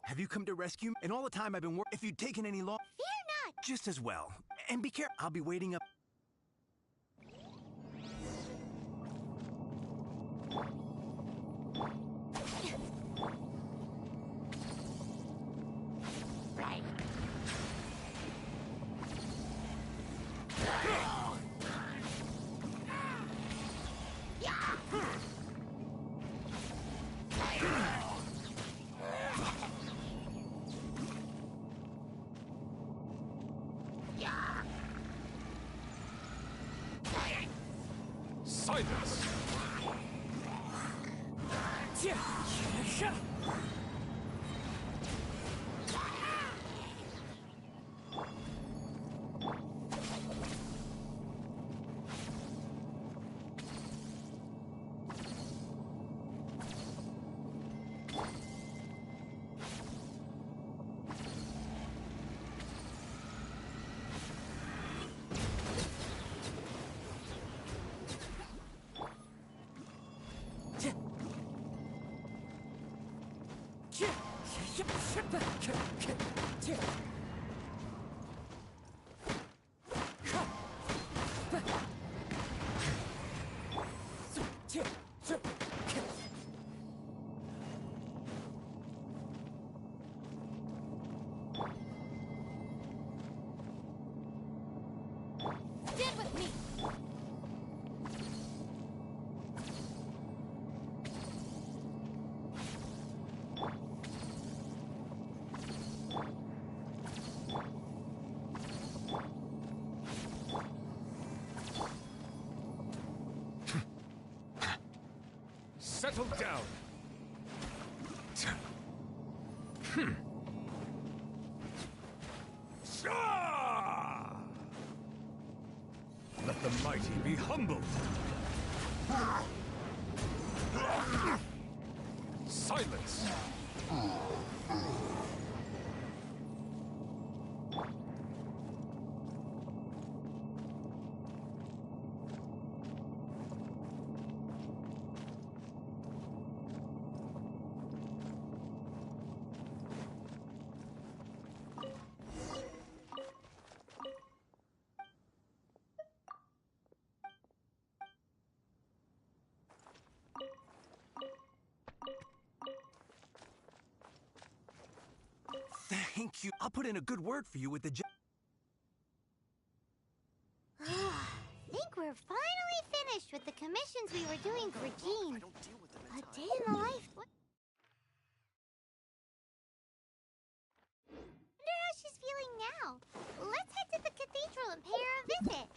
Speaker 22: Have you come to rescue me? And all the time I've been working, if you'd taken any long...
Speaker 2: Fear not!
Speaker 22: Just as well. And be careful. I'll be waiting up...
Speaker 10: Silence!
Speaker 2: Stand with me!
Speaker 10: Settle down! Let the mighty be humbled! Silence!
Speaker 22: Thank you. I'll put in a good word for you with the
Speaker 2: Think we're finally finished with the commissions we were doing for Jean. A day in the life. Wonder how she's feeling now. Let's head to the cathedral and pay her a visit.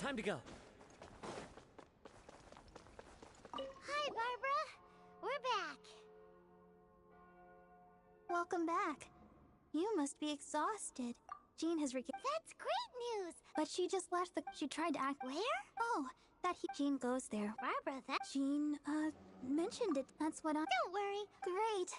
Speaker 9: Time to go.
Speaker 2: Hi, Barbara. We're back.
Speaker 17: Welcome back. You must be exhausted. Jean has
Speaker 2: That's great news!
Speaker 17: But she just left she tried to act-
Speaker 2: Where?
Speaker 17: Oh, Jean goes there.
Speaker 2: Barbara, that-
Speaker 17: Jean, mentioned it. That's what I-
Speaker 2: Don't worry.
Speaker 17: Great.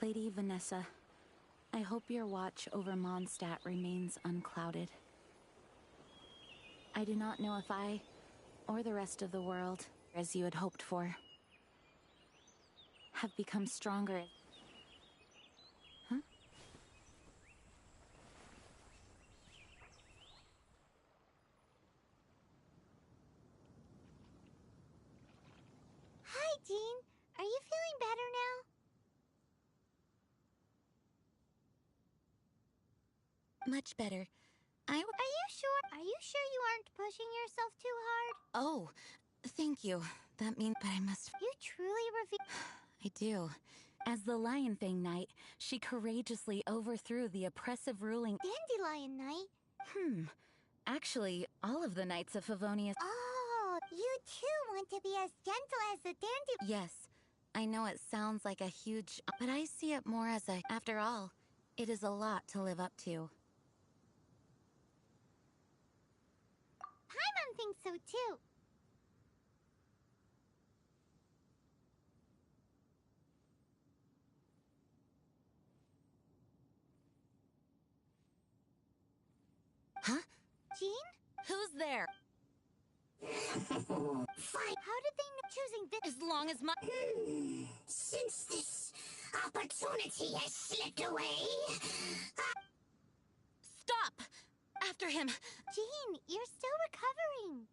Speaker 16: Lady Vanessa, I hope your watch over Mondstadt remains unclouded. I do not know if I, or the rest of the world, as you had hoped for, have become stronger. Huh?
Speaker 2: Hi, Jean. Are you feeling better now?
Speaker 16: Much better.
Speaker 2: Are you sure? Are you sure you aren't pushing yourself too hard?
Speaker 16: Oh, thank you. That means that I must...
Speaker 2: You truly reveal...
Speaker 16: I do. As the Lion Fang Knight, she courageously overthrew the oppressive ruling...
Speaker 2: Dandelion Knight?
Speaker 16: Actually, all of the Knights of Favonius...
Speaker 2: Oh, you too want to be as gentle as the dandelion...
Speaker 16: Yes, I know it sounds like a huge... But I see it more as a... After all, it is a lot to live up to.
Speaker 2: Paimon thinks so too.
Speaker 16: Huh?
Speaker 2: Jean?
Speaker 16: Who's there?
Speaker 2: Fine. How did they know choosing this?
Speaker 16: As long as my...
Speaker 2: Since this opportunity has slipped away...
Speaker 16: Stop! After him!
Speaker 2: Jean, you're still recovering.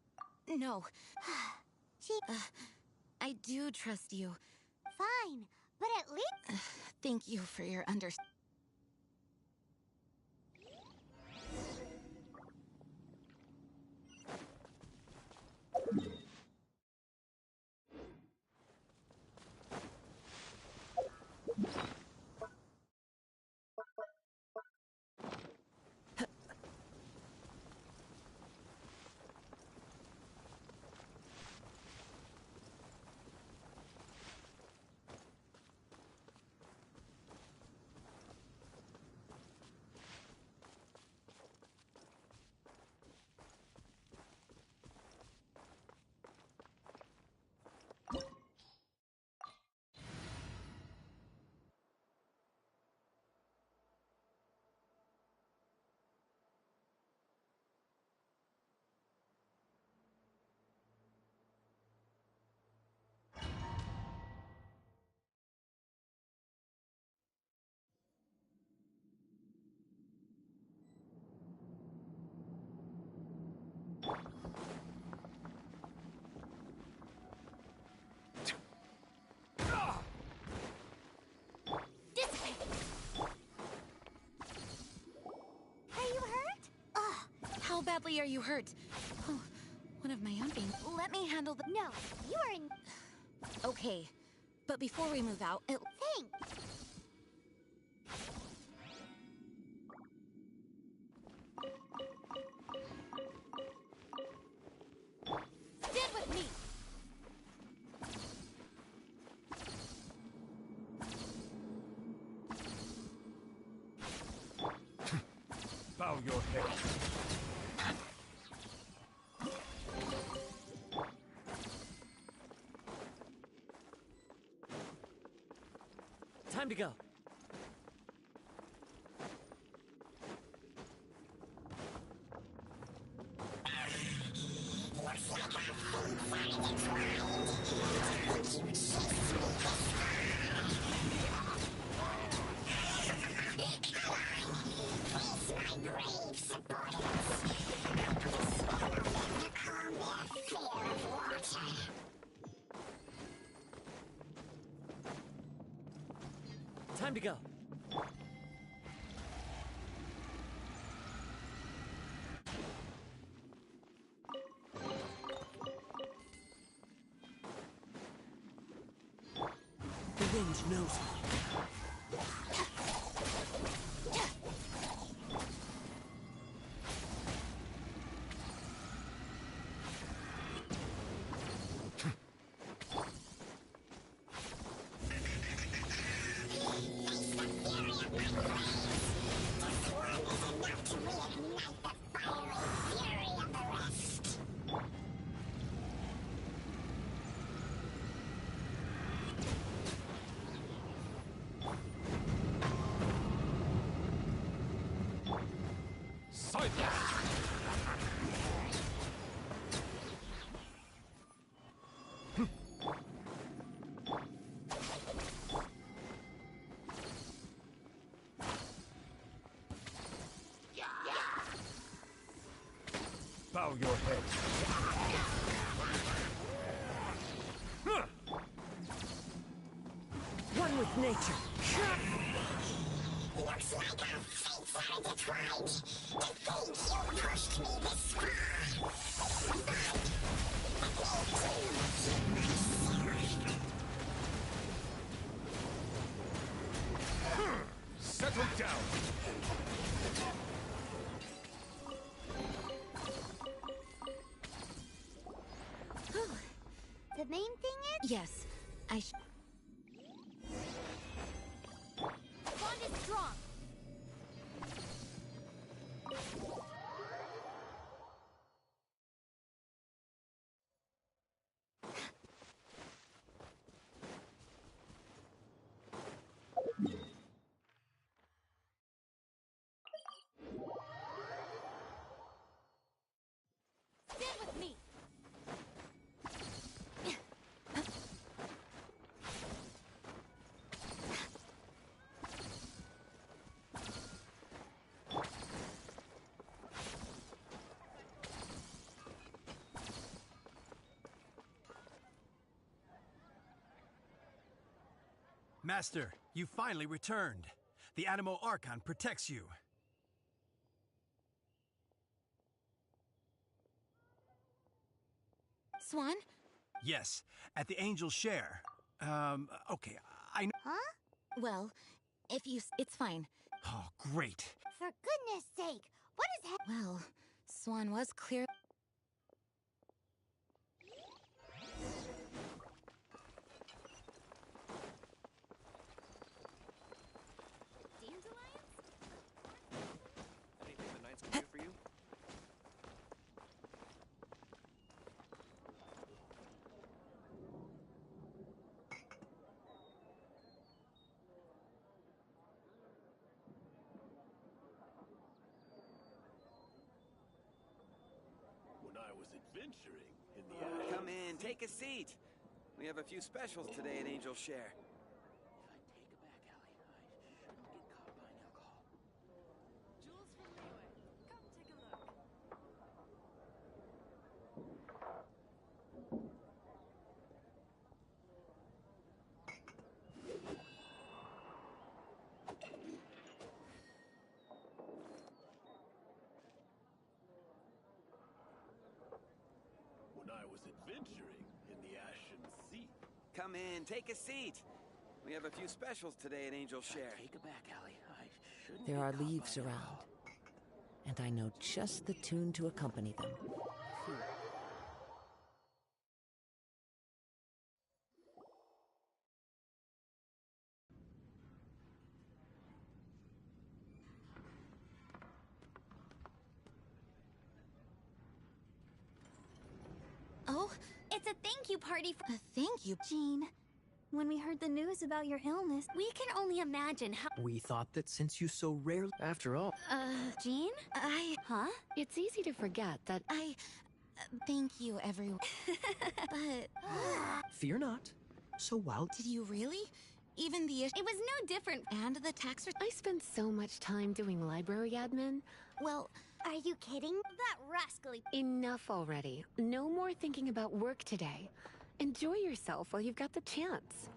Speaker 16: No. I do trust you.
Speaker 2: Fine, but at least...
Speaker 16: Thank you for your understanding. How badly are you hurt? Oh, one of my own being. Let me handle the.
Speaker 2: No, you are in.
Speaker 16: Okay, but before we move out,
Speaker 2: Thanks. Stand with me.
Speaker 4: Bow your head.
Speaker 9: Time to go. Time to go. The wind knows me.
Speaker 4: Bow your head.
Speaker 9: One with nature.
Speaker 8: Looks like our fates are intertwined. The fates you pushed me this far.
Speaker 4: Settle down.
Speaker 2: The main thing is.
Speaker 16: yes,
Speaker 2: Bond is strong. Stand with me.
Speaker 22: Master, you finally returned. The Animo Archon protects you.
Speaker 16: Swan?
Speaker 22: Yes, at the Angel's Share. Okay, I know.
Speaker 2: Huh?
Speaker 16: Well, if you. It's fine.
Speaker 22: Oh, great.
Speaker 2: For goodness sake, what is
Speaker 16: Well, Swan was clear.
Speaker 6: Anything the Knights can do for you?
Speaker 12: When I was adventuring in the
Speaker 15: Come in, take a seat. We have a few specials today at Angel Share.
Speaker 1: adventuring in the Ashen Sea.
Speaker 15: Come in, take a seat. We have a few specials today at Angel Share.
Speaker 1: Take it back, Allie. I shouldn't.
Speaker 7: There are leaves around, and I know just the tune to accompany them.
Speaker 17: Oh, it's a thank you party for— A thank you, Jean. When we heard the news about your illness, we can only imagine how—
Speaker 18: We thought that since you so rarely— After all,
Speaker 17: Jean? Huh?
Speaker 21: It's easy to forget that
Speaker 16: Thank you, everyone. But...
Speaker 18: fear not. So while—
Speaker 16: Did you really? Even the issue—
Speaker 17: It was no different.
Speaker 16: And the tax return—
Speaker 21: I spend so much time doing library admin.
Speaker 16: Well,
Speaker 2: Are you kidding?
Speaker 19: That rascally...
Speaker 21: Enough already. No more thinking about work today. Enjoy yourself while you've got the chance.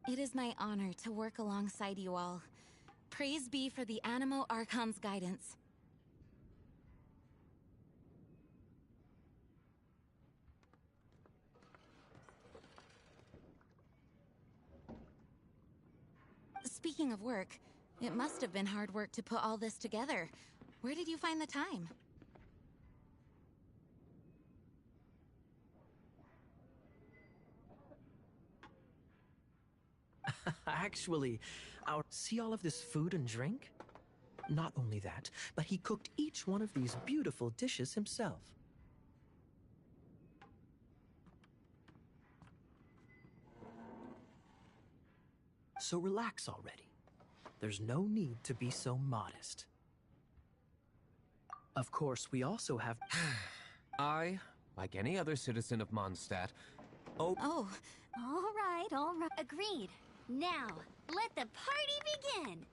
Speaker 16: it is my honor to work alongside you all. Praise be for the Animo Archon's guidance. Speaking of work, it must have been hard work to put all this together. Where did you find the time?
Speaker 18: Actually, see all of this food and drink? Not only that, but he cooked each one of these beautiful dishes himself. So relax already. There's no need to be so modest. Of course, we also have...
Speaker 20: I, like any other citizen of Mondstadt...
Speaker 17: Oh, all right. Agreed. Now, let the party begin!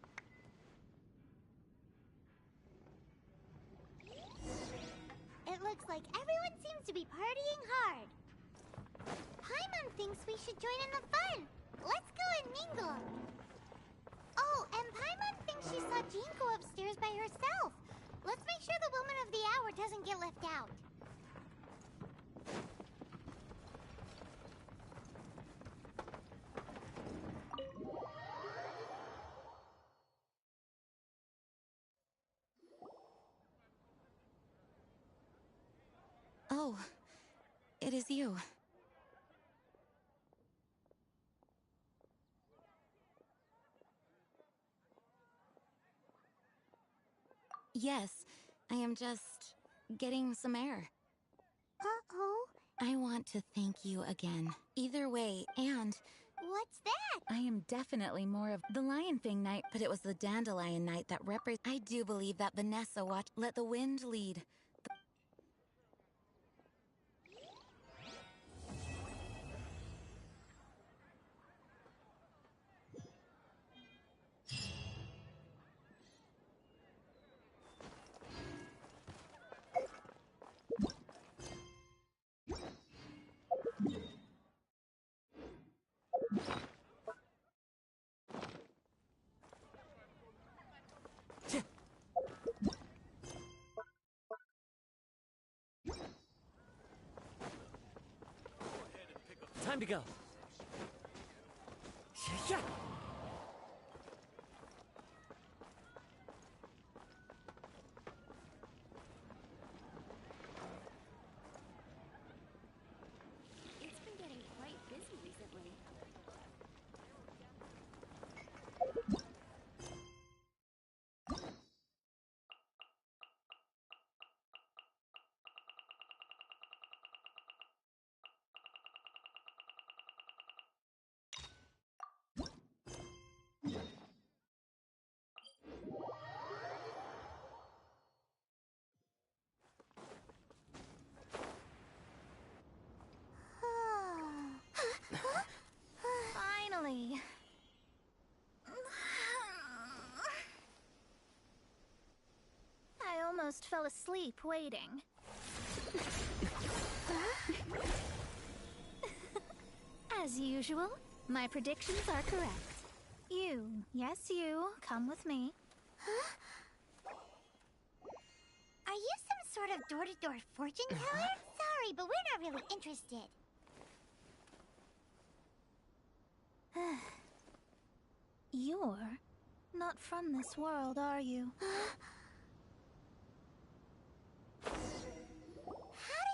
Speaker 2: It looks like everyone seems to be partying hard. Paimon thinks we should join in the fun. Let's go and mingle. Oh, and Paimon thinks she saw Jean go upstairs by herself. Let's make sure the woman of the hour doesn't get left out.
Speaker 16: Oh, it is you. Yes, I am just getting some air.
Speaker 2: Uh-oh.
Speaker 16: I want to thank you again. Either way, and...
Speaker 2: What's that?
Speaker 16: I am definitely more of the Lion Fang Night, but it was the Dandelion Night that I do believe that Vanessa let the wind lead.
Speaker 9: Time to go. Yeah.
Speaker 17: It's been getting quite busy recently. Finally. I almost fell asleep waiting. As usual, my predictions are correct. You, yes you, come with me.
Speaker 2: Huh? Are you some sort of door-to-door fortune teller? Sorry, but we're not really interested.
Speaker 13: You're not from this world, are you?
Speaker 2: How do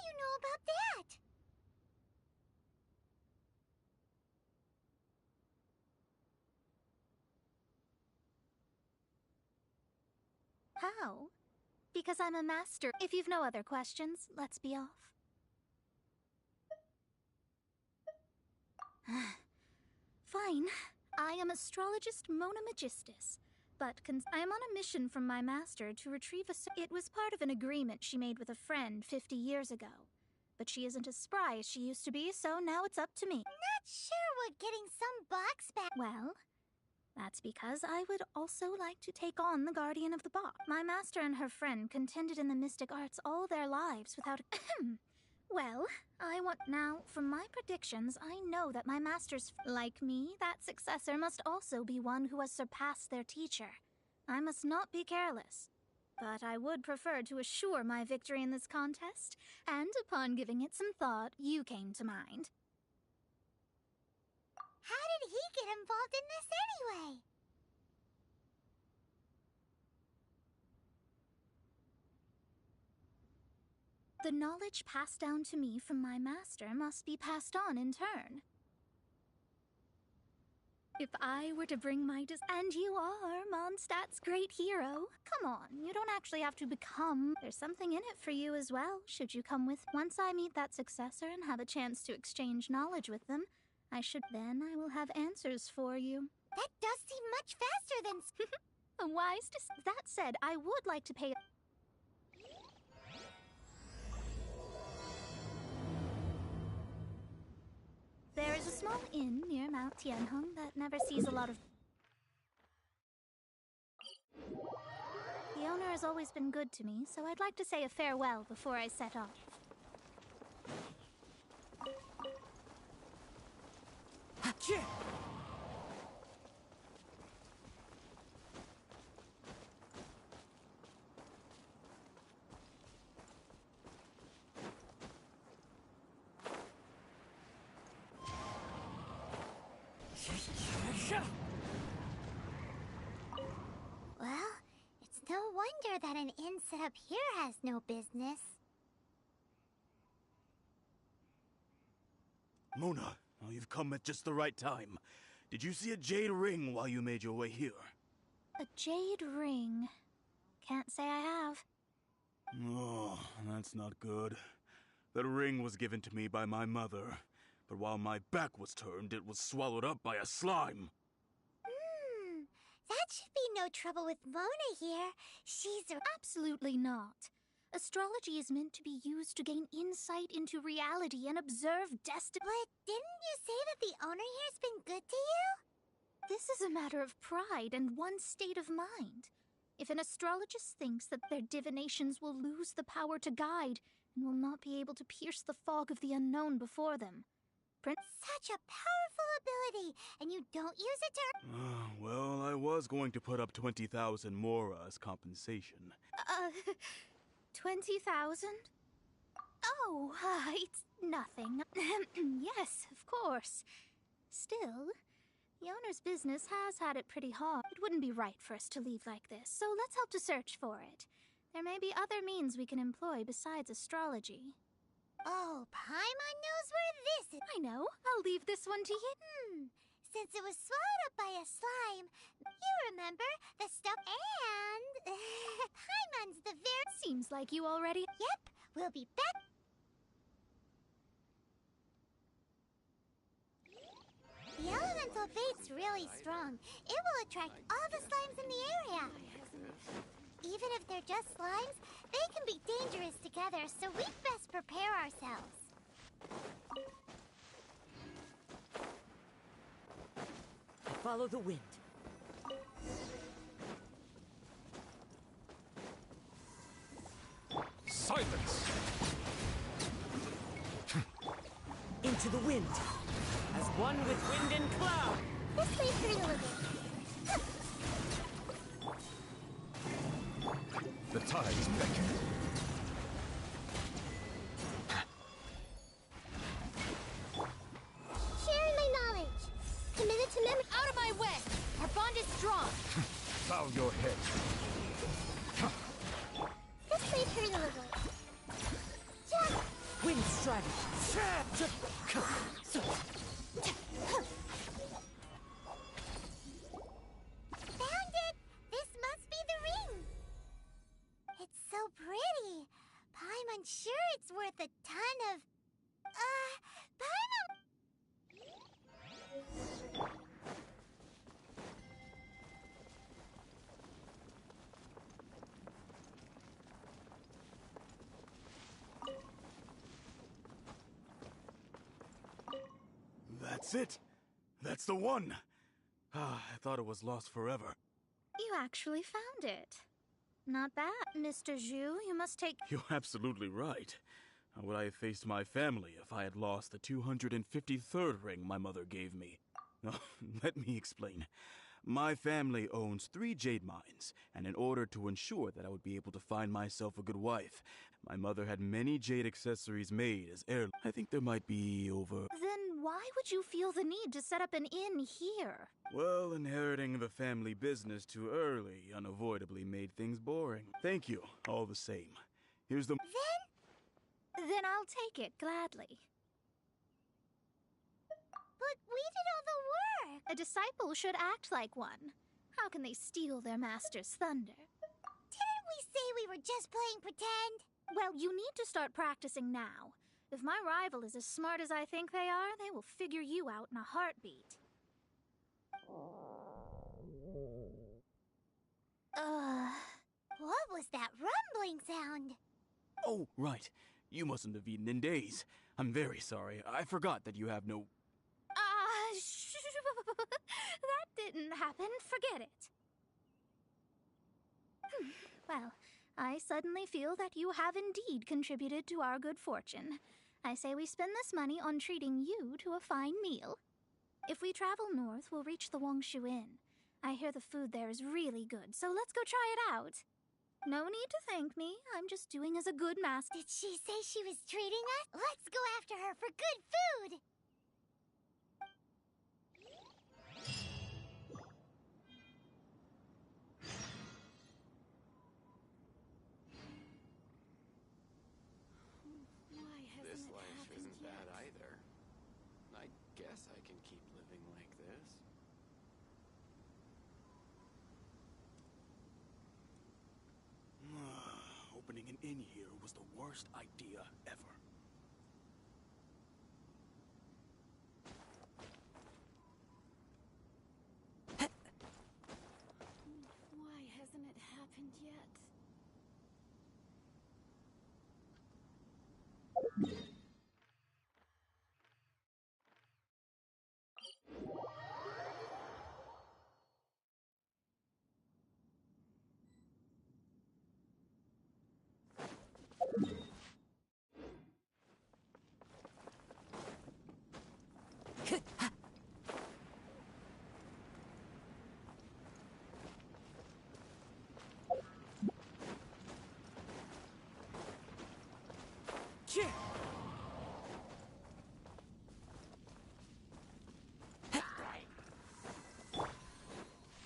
Speaker 2: you know about that?
Speaker 13: How? Because I'm a master. If you've no other questions, let's be off. Fine. I am astrologist Mona Magistus, but I am on a mission from my master to retrieve It was part of an agreement she made with a friend 50 years ago. But she isn't as spry as she used to be, so now it's up to me.
Speaker 2: Not sure what getting some box back.
Speaker 13: Well, that's because I would also like to take on the Guardian of the Box. My master and her friend contended in the mystic arts all their lives without Well, I want now, from my predictions, I know that my master's like me, that successor must also be one who has surpassed their teacher. I must not be careless. But I would prefer to assure my victory in this contest, and upon giving it some thought, you came to mind.
Speaker 2: How did he get involved in this anyway?
Speaker 13: The knowledge passed down to me from my master must be passed on in turn. If I were to bring my and you are Mondstadt's great hero. Come on, you don't actually have to become. There's something in it for you as well, should you come with. Once I meet that successor and have a chance to exchange knowledge with them, then I will have answers for you.
Speaker 2: That does seem much faster than...
Speaker 13: Wise to... That said, I would like to pay... There is a small inn near Mount Tianheng that never sees a lot of... The owner has always been good to me, so I'd like to say a farewell before I set off.
Speaker 18: Achoo!
Speaker 2: Well, it's no wonder that an inn set up here has no business.
Speaker 12: Mona, oh, you've come at just the right time. Did you see a jade ring while you made your way here?
Speaker 13: A jade ring? Can't say I have.
Speaker 12: Oh, that's not good. That ring was given to me by my mother, but while my back was turned, it was swallowed up by a slime.
Speaker 2: That should be no trouble with Mona here. She's
Speaker 13: Absolutely not. Astrology is meant to be used to gain insight into reality and observe destiny.
Speaker 2: But didn't you say that the owner here's been good to you?
Speaker 13: This is a matter of pride and one's state of mind. If an astrologist thinks that their divinations will lose the power to guide and will not be able to pierce the fog of the unknown before them,
Speaker 2: Such a powerful ability, and you don't use it to...
Speaker 12: Well, I was going to put up 20,000 mora as compensation.
Speaker 13: 20,000? Oh, it's nothing. Yes, of course. Still, the owner's business has had it pretty hard. It wouldn't be right for us to leave like this, so let's help to search for it. There may be other means we can employ besides astrology.
Speaker 2: Oh, Paimon knows where this is.
Speaker 13: I know. I'll leave this one to you.
Speaker 2: Since it was swallowed up by a slime, you remember the stuff and... Paimon's the very...
Speaker 13: Seems like you already...
Speaker 2: Yep, we'll be back. The elemental bait's really strong. It will attract all the slimes in the area. Even if they're just slimes, they can be dangerous together, so we'd best prepare ourselves.
Speaker 9: Follow the wind.
Speaker 10: Silence!
Speaker 9: Into the wind. As one with wind and cloud.
Speaker 2: This way, pretty little.
Speaker 4: tides beckon.
Speaker 2: Sharing my knowledge. Committed to memory.
Speaker 17: Out of my way! Our bond is strong.
Speaker 4: Bow your head.
Speaker 2: This may hurt a little.
Speaker 9: Wind strategy.
Speaker 2: Found it! This must be the ring! It's so pretty. Paimon sure it's worth a ton of... Paimon...
Speaker 12: That's it. That's the one. I thought it was lost forever.
Speaker 13: You actually found it. Not bad, Mr. Zhu. You must take...
Speaker 12: You're absolutely right. How would I have faced my family if I had lost the 253rd ring my mother gave me? Let me explain. My family owns 3 jade mines, and in order to ensure that I would be able to find myself a good wife, my mother had many jade accessories made as heirlooms. I think there might be over...
Speaker 13: Then why would you feel the need to set up an inn here?
Speaker 12: Well, inheriting the family business too early unavoidably made things boring. Thank you, all the same. Here's the...
Speaker 13: Then I'll take it gladly.
Speaker 2: But we did all the work!
Speaker 13: A disciple should act like one. How can they steal their master's thunder?
Speaker 2: Didn't we say we were just playing pretend?
Speaker 13: Well, you need to start practicing now. If my rival is as smart as I think they are, they will figure you out in a heartbeat.
Speaker 2: What was that rumbling sound?
Speaker 12: Oh, right. You mustn't have eaten in days. I'm very sorry. I forgot that you have no...
Speaker 13: That didn't happen. Forget it. Well, I suddenly feel that you have indeed contributed to our good fortune. I say we spend this money on treating you to a fine meal. If we travel north, we'll reach the Wongshu Inn. I hear the food there is really good, so let's go try it out. No need to thank me. I'm just doing as a good master.
Speaker 2: Did she say she was treating us? Let's go after her for good food!
Speaker 1: This life isn't bad either. I guess I can keep living like this.
Speaker 12: Opening an inn here was the worst idea ever.
Speaker 11: Why hasn't it happened yet?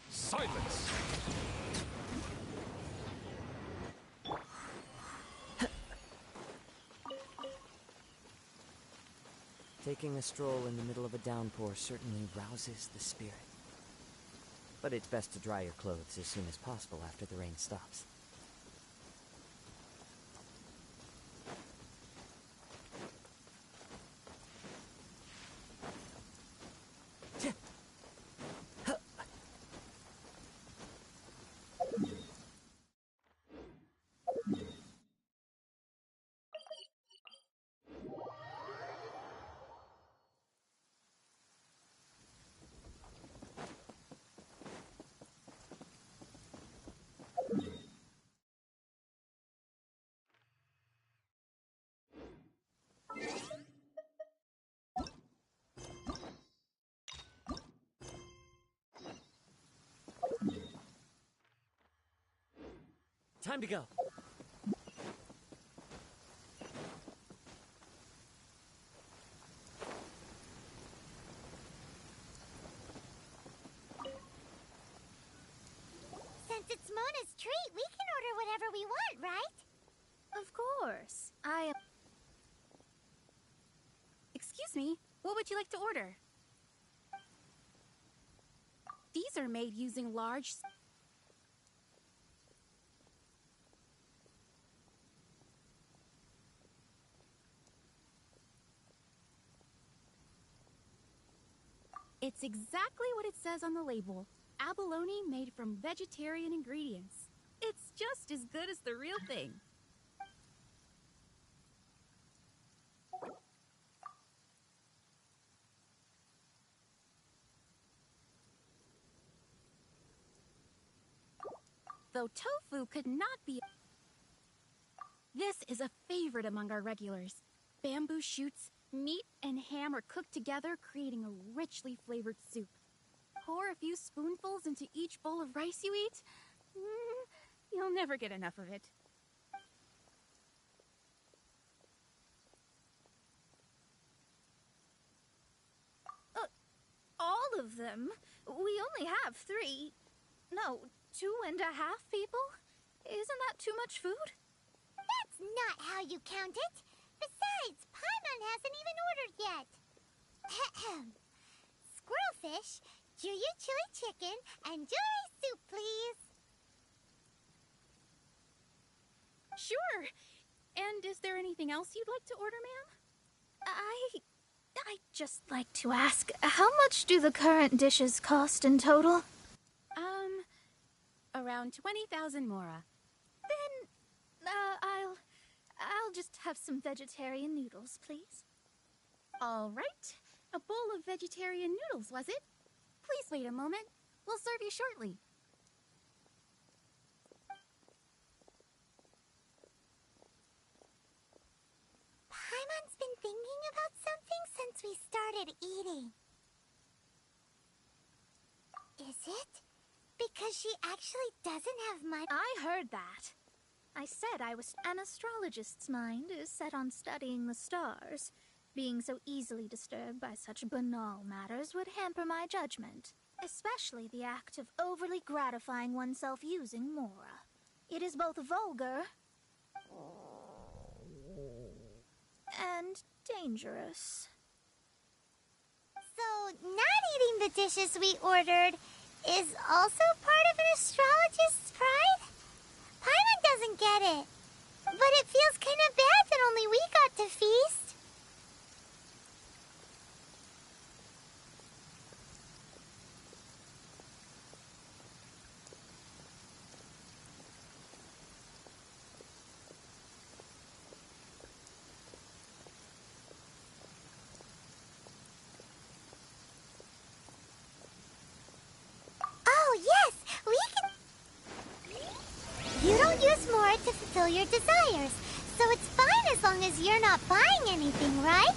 Speaker 10: Silence!
Speaker 9: Taking a stroll in the middle of a downpour certainly rouses the spirit. But it's best to dry your clothes as soon as possible after the rain stops. Time to go.
Speaker 2: Mona's treat, we can order whatever we want, right?
Speaker 5: Of course. Excuse me, what would you like to order? These are made using large... It's exactly what it says on the label. Abalone made from vegetarian ingredients. It's just as good as the real thing. Though tofu could not be... This is a favorite among our regulars. Bamboo shoots, meat, and ham are cooked together, creating a richly flavored soup. Pour a few spoonfuls into each bowl of rice you eat. You'll never get enough of it.
Speaker 13: All of them? We only have 3. No, 2.5 people? Isn't that too much food?
Speaker 2: That's not how you count it. Besides, Paimon hasn't even ordered yet. Squirrelfish, Juyu chili chicken, and Juri soup, please.
Speaker 5: Sure. And is there anything else you'd like to order, ma'am?
Speaker 13: I'd just like to ask, how much do the current dishes cost in total?
Speaker 5: Around 20,000 mora.
Speaker 13: Then, I'll just have some vegetarian noodles, please.
Speaker 5: All right. A bowl of vegetarian noodles, was it? Please wait a moment. We'll serve you shortly.
Speaker 2: Paimon's been thinking about something since we started eating. Is it? Because she actually doesn't have much...
Speaker 13: I heard that. I said an astrologist's mind is set on studying the stars. Being so easily disturbed by such banal matters would hamper my judgment, especially the act of overly gratifying oneself using Mora. It is both vulgar and dangerous.
Speaker 2: So, not eating the dishes we ordered is also part of an astrologist's pride? Paimon doesn't get it. But it feels kind of bad that only we got to feast. Oh, yes! We can... You don't use Mora to fulfill your desires, so it's fine as long as you're not buying anything, right?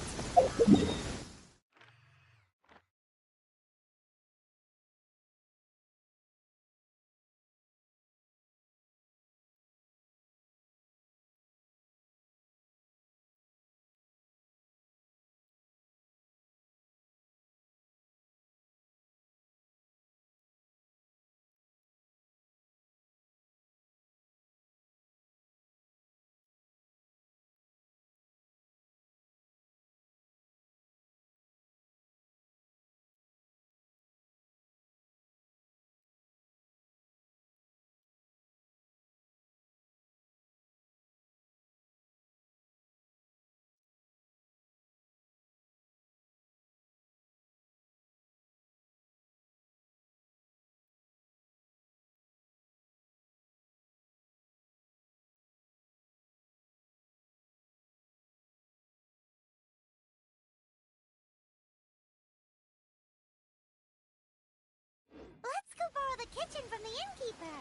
Speaker 2: Let's go borrow the kitchen from the innkeeper.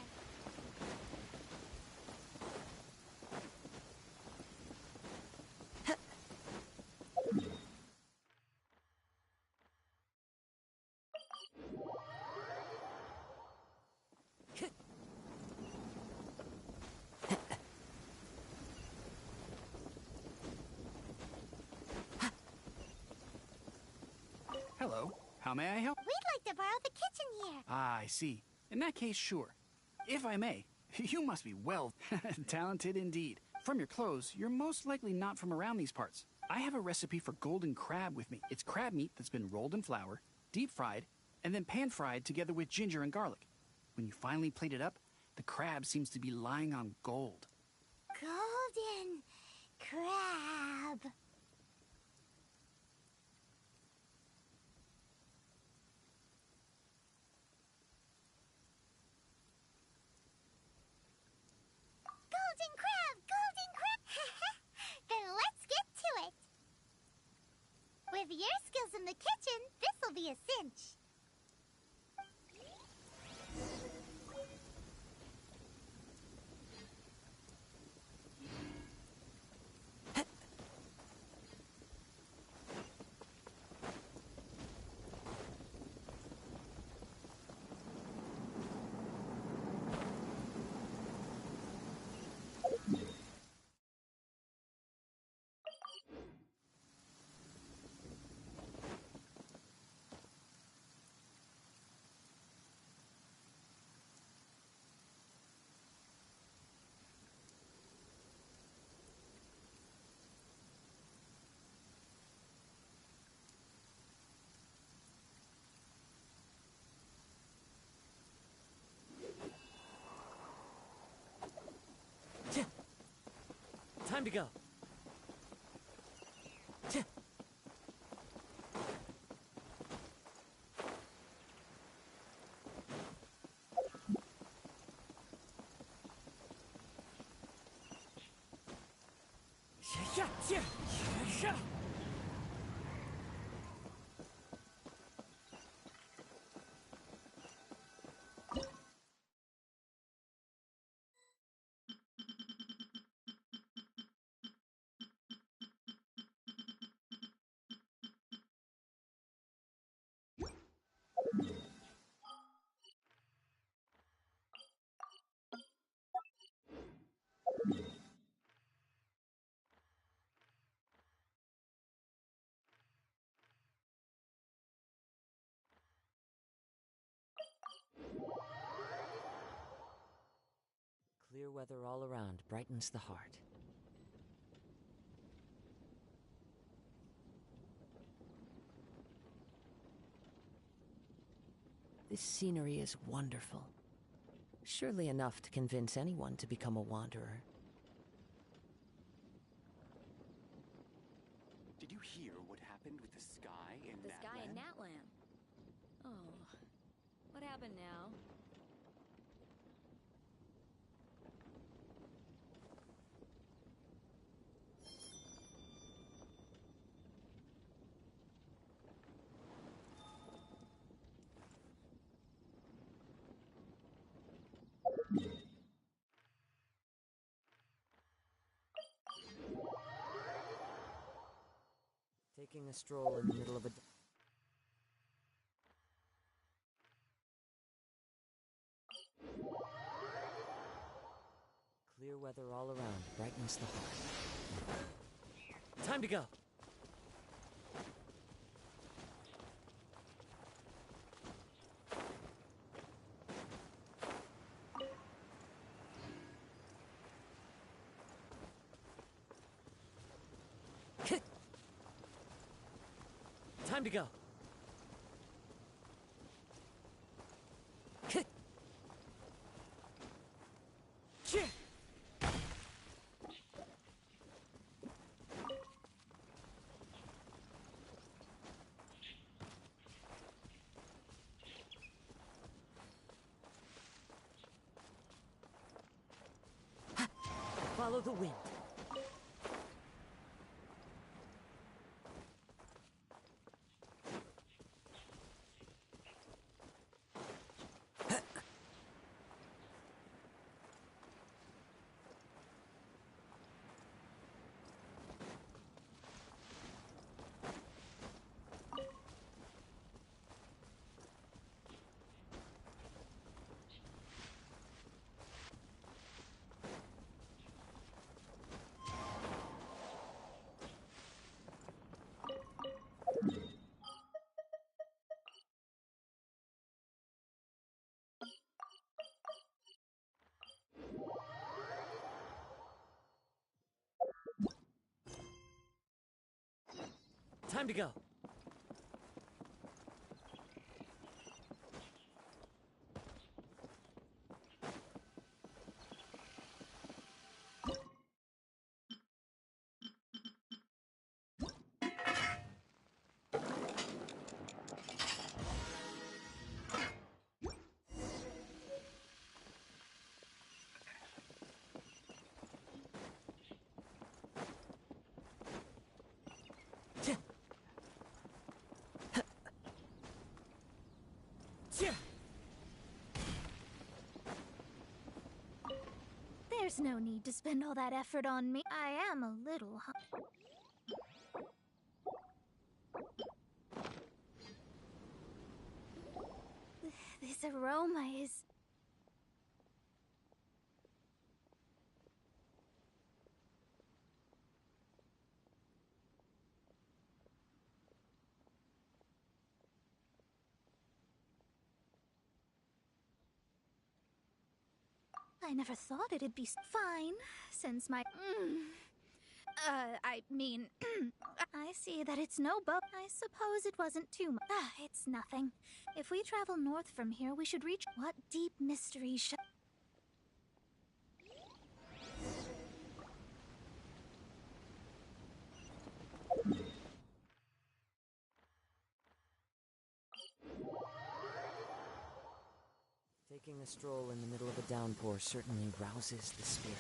Speaker 14: Hello. How may I help?
Speaker 2: We'd like to borrow the kitchen here.
Speaker 14: Ah, I see. In that case, sure. If I may, You must be well talented indeed. From your clothes, you're most likely not from around these parts. I have a recipe for golden crab with me. It's crab meat that's been rolled in flour, deep fried, and then pan fried together with ginger and garlic. When you finally plate it up, the crab seems to be lying on gold.
Speaker 2: Golden crab. Golden crab! Golden crab! Then let's get to it. With your skills in the kitchen, this'll be a cinch.
Speaker 9: Time to go. Clear weather all around brightens the heart. This scenery is wonderful. Surely enough to convince anyone to become a wanderer.
Speaker 1: Did you hear what happened with the sky in
Speaker 3: The sky in
Speaker 1: Natlan?
Speaker 3: Natlan. Oh, what happened now?
Speaker 9: Taking a stroll in the middle of a... Clear weather all around brightens the heart. Time to go! Time to go. Follow the wind. Time to go.
Speaker 13: There's no need to spend all that effort on me. I am a little This aroma is... I never thought it'd be fine, since my... I mean... I see that it's no boat. I suppose it wasn't too much. It's nothing. If we travel north from here, we should reach... What deep mystery should...
Speaker 9: Taking a stroll in the middle of a downpour certainly rouses the spirit.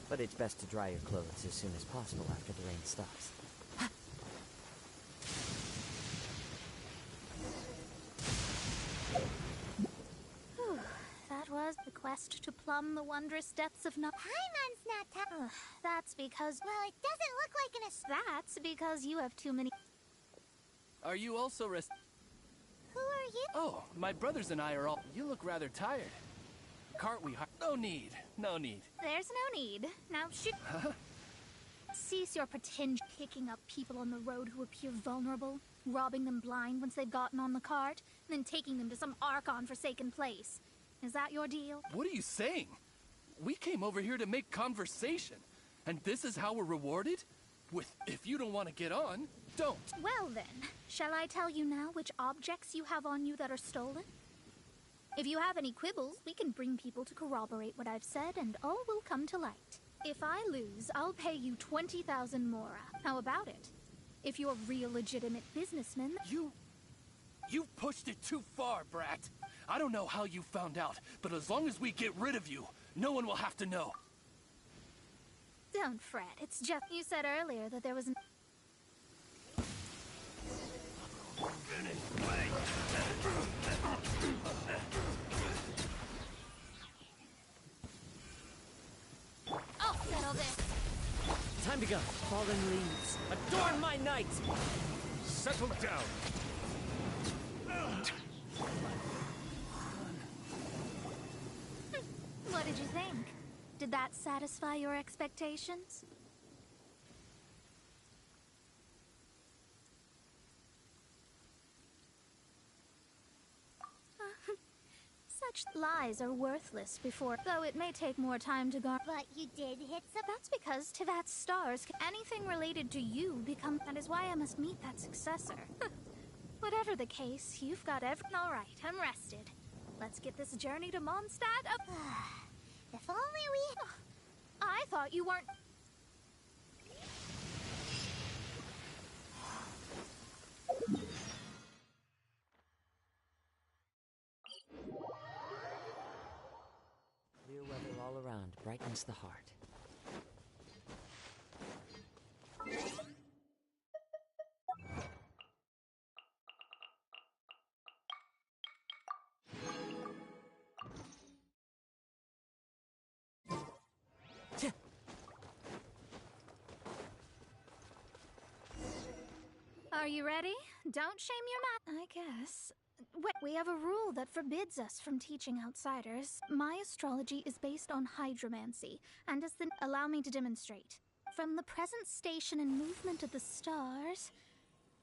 Speaker 9: But it's best to dry your clothes as soon as possible after the rain stops.
Speaker 13: Whew, that was the quest to plumb the wondrous depths of no...
Speaker 2: Paimon's not
Speaker 13: That's because...
Speaker 2: Well, it doesn't look like an...
Speaker 13: That's because you have too many...
Speaker 8: Are you also rest...
Speaker 2: Who are you?
Speaker 8: Oh, my brothers and I are all... You look rather tired. Can't we... No need. No need.
Speaker 13: There's no need. Now shoot... Cease your pretend picking up people on the road who appear vulnerable, robbing them blind once they've gotten on the cart, and then taking them to some Archon-forsaken place. Is that your deal?
Speaker 8: What are you saying? We came over here to make conversation, and this is how we're rewarded? With, if you don't want to get on, don't.
Speaker 13: Well then, shall I tell you now which objects you have on you that are stolen? If you have any quibbles, we can bring people to corroborate what I've said, and all will come to light. If I lose, I'll pay you 20,000 mora. How about it? If you're a real legitimate businessman...
Speaker 8: You've pushed it too far, Brat. I don't know how you found out, but as long as we get rid of you, no one will have to know.
Speaker 13: Don't fret, it's just... You said earlier that there was an...
Speaker 2: I'll settle this.
Speaker 9: Time to go. Fallen leaves. Adorn my night!
Speaker 4: Settle down.
Speaker 13: What did you think? Did that satisfy your expectations? Such lies are worthless before, though it may take more time to guard.
Speaker 2: But you did hit some...
Speaker 13: That's because Teyvat's stars, anything related to you become... That is why I must meet that successor. Whatever the case, you've got All right, I'm rested. Let's get this journey to Mondstadt up...
Speaker 2: If only we...
Speaker 13: I thought you weren't...
Speaker 9: Clear weather all around brightens the heart.
Speaker 13: Are you ready? Don't shame your I guess. Wait, we have a rule that forbids us from teaching outsiders. My astrology is based on hydromancy, and does then allow me to demonstrate. From the present station and movement of the stars,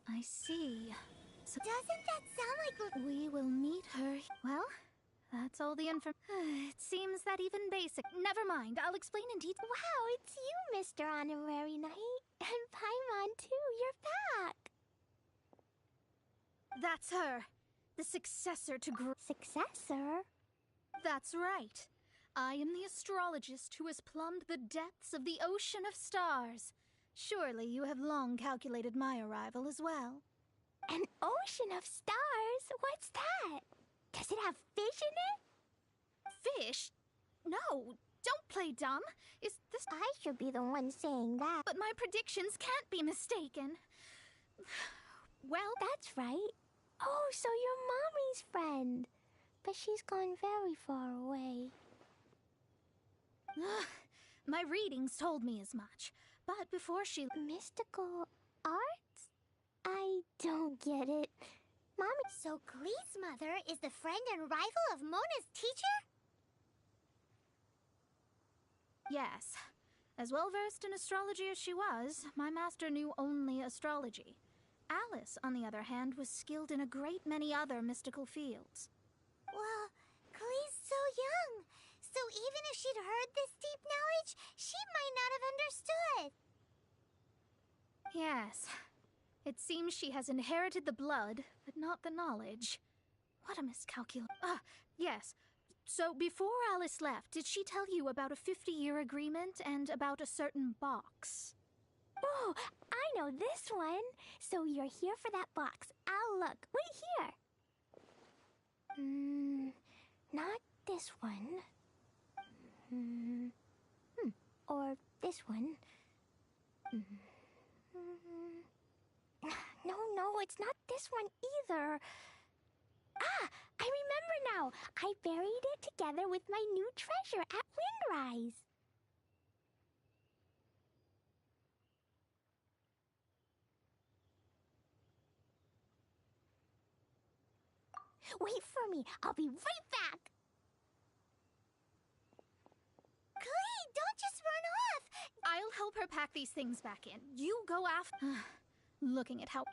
Speaker 13: I see. So
Speaker 2: doesn't that sound like...
Speaker 13: We will meet her... Well, That's all the info. It seems that even basic. Never mind, I'll explain in detail.
Speaker 2: Wow, it's you, Mr. Honorary Knight. And Paimon, too. You're back.
Speaker 13: That's her. The successor to
Speaker 2: Successor?
Speaker 13: That's right. I am the astrologist who has plumbed the depths of the ocean of stars. Surely you have long calculated my arrival as well.
Speaker 2: An ocean of stars? What's that? Does it have fish in it?
Speaker 13: Fish? No, don't play dumb. Is this...
Speaker 2: I should be the one saying that.
Speaker 13: But my predictions can't be mistaken. Well,
Speaker 2: that's right. Oh, so you're Mommy's friend. But she's gone very far away.
Speaker 13: My readings told me as much. But before she...
Speaker 2: Mystical arts? I don't get it. Mommy... So Klee's mother is the friend and rival of Mona's teacher?
Speaker 13: Yes. As well versed in astrology as she was, my master knew only astrology. Alice, on the other hand, was skilled in a great many other mystical fields.
Speaker 2: Well, Klee's so young. So even if she'd heard this deep knowledge, she might not have understood.
Speaker 13: Yes. It seems she has inherited the blood, but not the knowledge. What a miscalculation. Ah, yes. So before Alice left, did she tell you about a 50-year agreement and about a certain box?
Speaker 2: Oh, I know this one. So you're here for that box. I'll look. Wait here. Not this one. Or this one. No, it's not this one either. Ah, I remember now. I buried it together with my new treasure at Windrise. Wait for me. I'll be right back. Klee, don't just run off.
Speaker 13: I'll help her pack these things back in. You go after... Looking at how...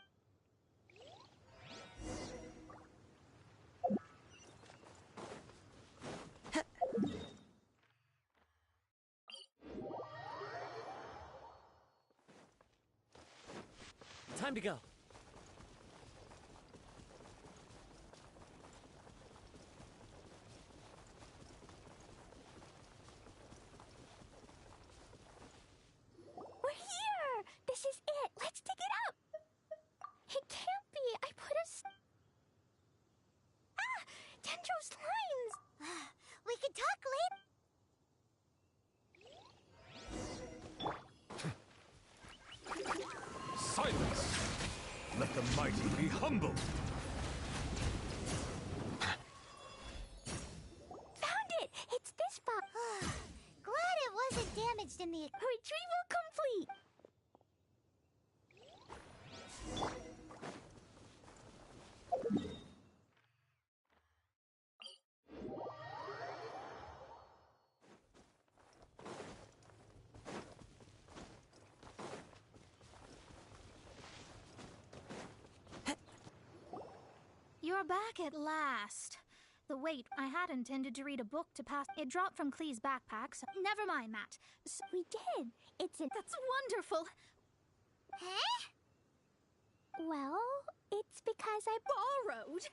Speaker 9: Time to go.
Speaker 2: We're here! This is it! Let's dig it up! It can't be! I put a... Ah! Dendro's lines! We could talk later.
Speaker 4: Silence! Let the mighty be humble!
Speaker 2: Found it! It's this box. Glad it wasn't damaged in the... Retrieval complete!
Speaker 13: You're back at last. Wait, I had intended to read a book to pass. It dropped from Klee's backpack, so never mind that.
Speaker 2: So we did. It's an...
Speaker 13: That's wonderful.
Speaker 2: Huh? Well, it's because I
Speaker 13: borrowed.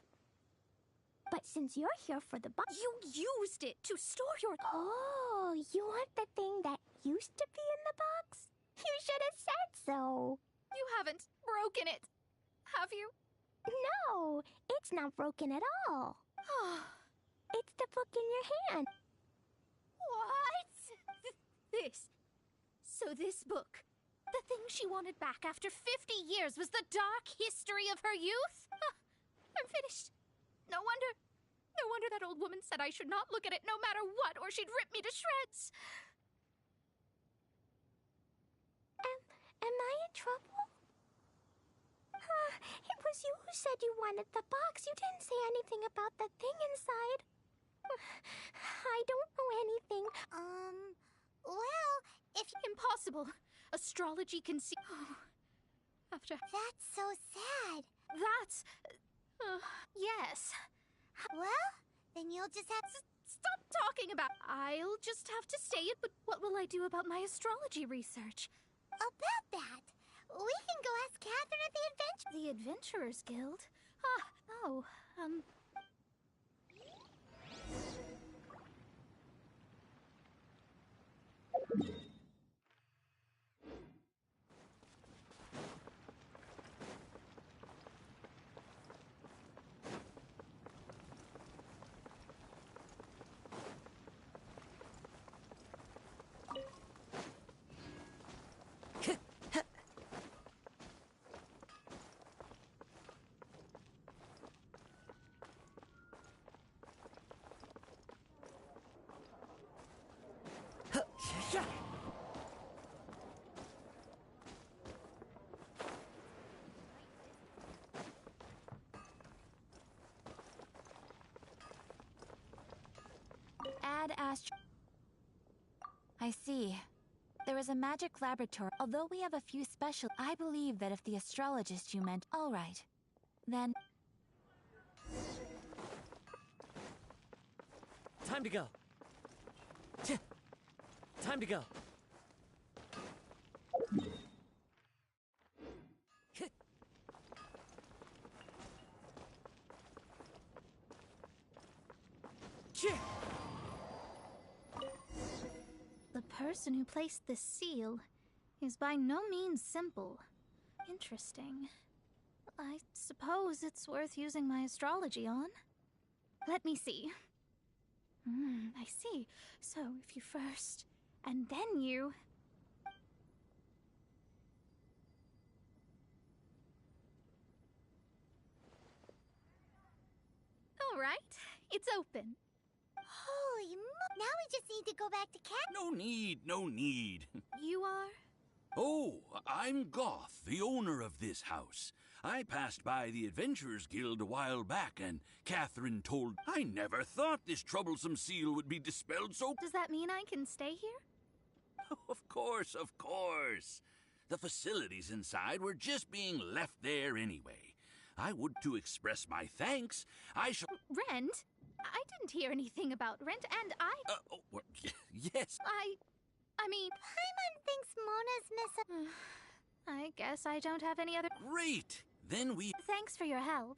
Speaker 2: But since you're here for the box...
Speaker 13: You used it to store your...
Speaker 2: Oh, you want the thing that used to be in the box? You should have said so.
Speaker 13: You haven't broken it, have you?
Speaker 2: No, it's not broken at all. It's the book in your hand.
Speaker 13: What? This. So this book, the thing she wanted back after 50 years, was the dark history of her youth? I'm finished. No wonder that old woman said I should not look at it no matter what, or she'd rip me to shreds.
Speaker 2: Am I in trouble? It was you who said you wanted the box. You didn't say anything about the thing inside. I don't know anything. Well, if...
Speaker 13: Impossible. Astrology can see... After...
Speaker 2: That's so sad.
Speaker 13: That's... yes.
Speaker 2: Well, then you'll I'll just have to...
Speaker 13: Stop talking about... I'll just have to stay it, but what will I do about my astrology research?
Speaker 2: About that, we can go ask Catherine at
Speaker 13: The Adventurers Guild? Oh,
Speaker 16: Add I see. There is a magic laboratory. Although we have a few special... I believe that if the astrologist you meant... All right. Then...
Speaker 9: Time to go. Time to go.
Speaker 13: the person who placed this seal is by no means simple. Interesting. I suppose it's worth using my astrology on. Let me see. I see. So if you first, and then you... All right, it's open.
Speaker 2: Holy Now we just need to go back to Cat.
Speaker 6: No need, no need.
Speaker 13: You are?
Speaker 6: Oh, I'm Goth, the owner of this house. I passed by the Adventurers Guild a while back, and Catherine told... I never thought this troublesome seal would be dispelled so...
Speaker 13: Does that mean I can stay here?
Speaker 6: Of course, of course. The facilities inside were just being left there anyway. I would to express my thanks. I shall...
Speaker 13: Rent? I didn't hear anything about rent, and I...
Speaker 6: well, yes.
Speaker 13: I mean...
Speaker 2: Paimon thinks Mona's missing...
Speaker 13: I guess I don't have any other...
Speaker 6: Great! Then we...
Speaker 13: Thanks for your help.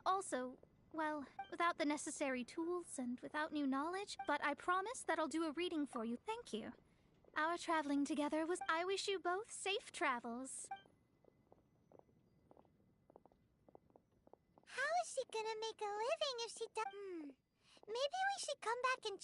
Speaker 13: Also, well, without the necessary tools and without new knowledge, but I promise that I'll do a reading for you. Thank you. Our traveling together was... I wish you both safe travels.
Speaker 2: How is she gonna make a living if she does... Maybe we should come back and...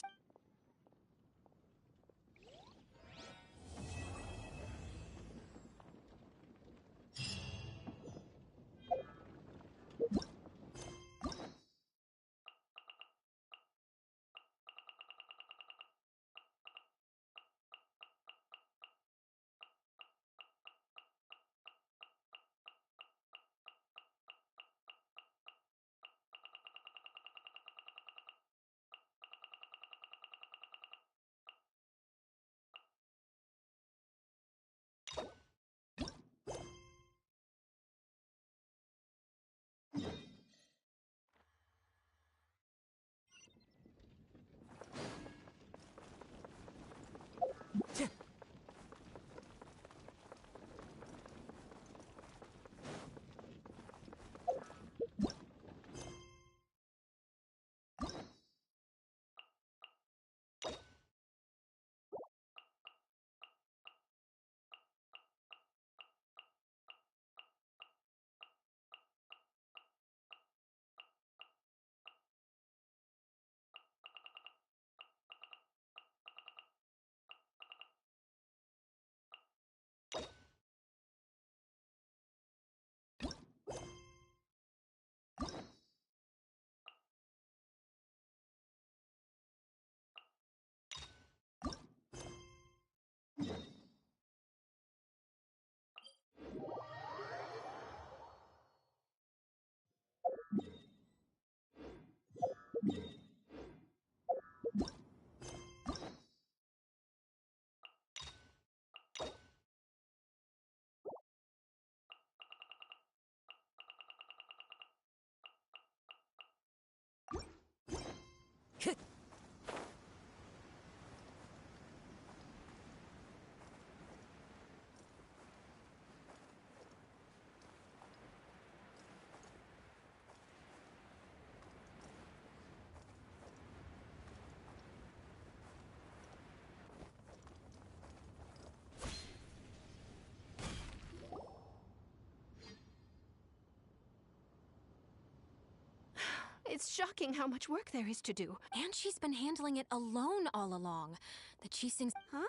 Speaker 21: It's shocking how much work there is to do.
Speaker 15: And she's been handling it alone all along. The Qixing's...
Speaker 21: Huh?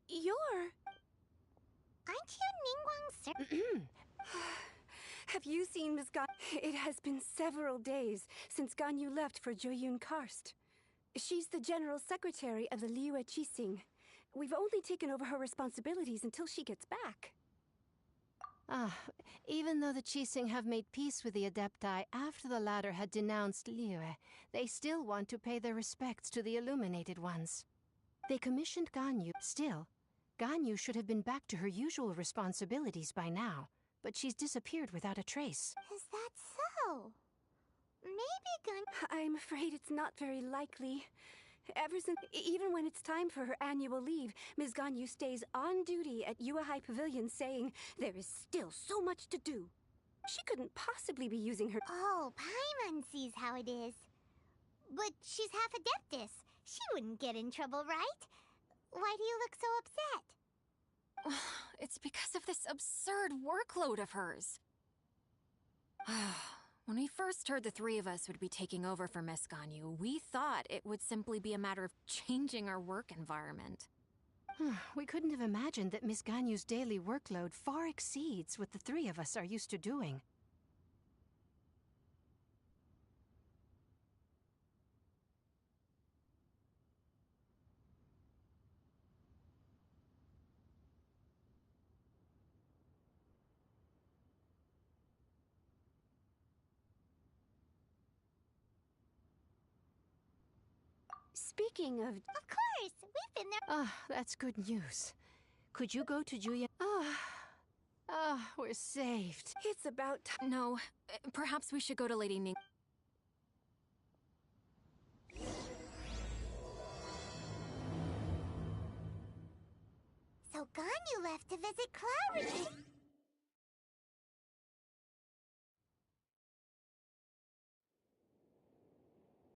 Speaker 21: You're...
Speaker 2: Aren't you Ningguang's sir?
Speaker 22: Have you seen Miss Gan? It has been several days since Ganyu left for Joyun Karst. She's the general secretary of the Liyue Qixing. We've only taken over her responsibilities until she gets back.
Speaker 23: Even though the Qixing have made peace with the Adepti after the latter had denounced Liyue, they still want to pay their respects to the Illuminated Ones. They commissioned Ganyu. Still, Ganyu should have been back to her usual responsibilities by now, but she's disappeared without a trace.
Speaker 2: Is that so? Maybe Ganyu...
Speaker 22: I'm afraid it's not very likely. Ever since, even when it's time for her annual leave, Ms. Ganyu stays on duty at Yuehai Pavilion saying there is still so much to do. She couldn't possibly be using her...
Speaker 2: Oh, Paimon sees how it is. But she's half Adeptus. She wouldn't get in trouble, right? Why do you look so upset?
Speaker 15: It's because of this absurd workload of hers. When we first heard the three of us would be taking over for Miss Ganyu, we thought it would simply be a matter of changing our work environment.
Speaker 23: We couldn't have imagined that Miss Ganyu's daily workload far exceeds what the three of us are used to doing.
Speaker 22: Speaking of...
Speaker 2: Of course! We've been there...
Speaker 23: That's good news. Could you go to Juya? We're saved.
Speaker 22: It's about...
Speaker 15: No, perhaps we should go to Lady Ning...
Speaker 2: So Ganyu left to visit Cloud Retreat.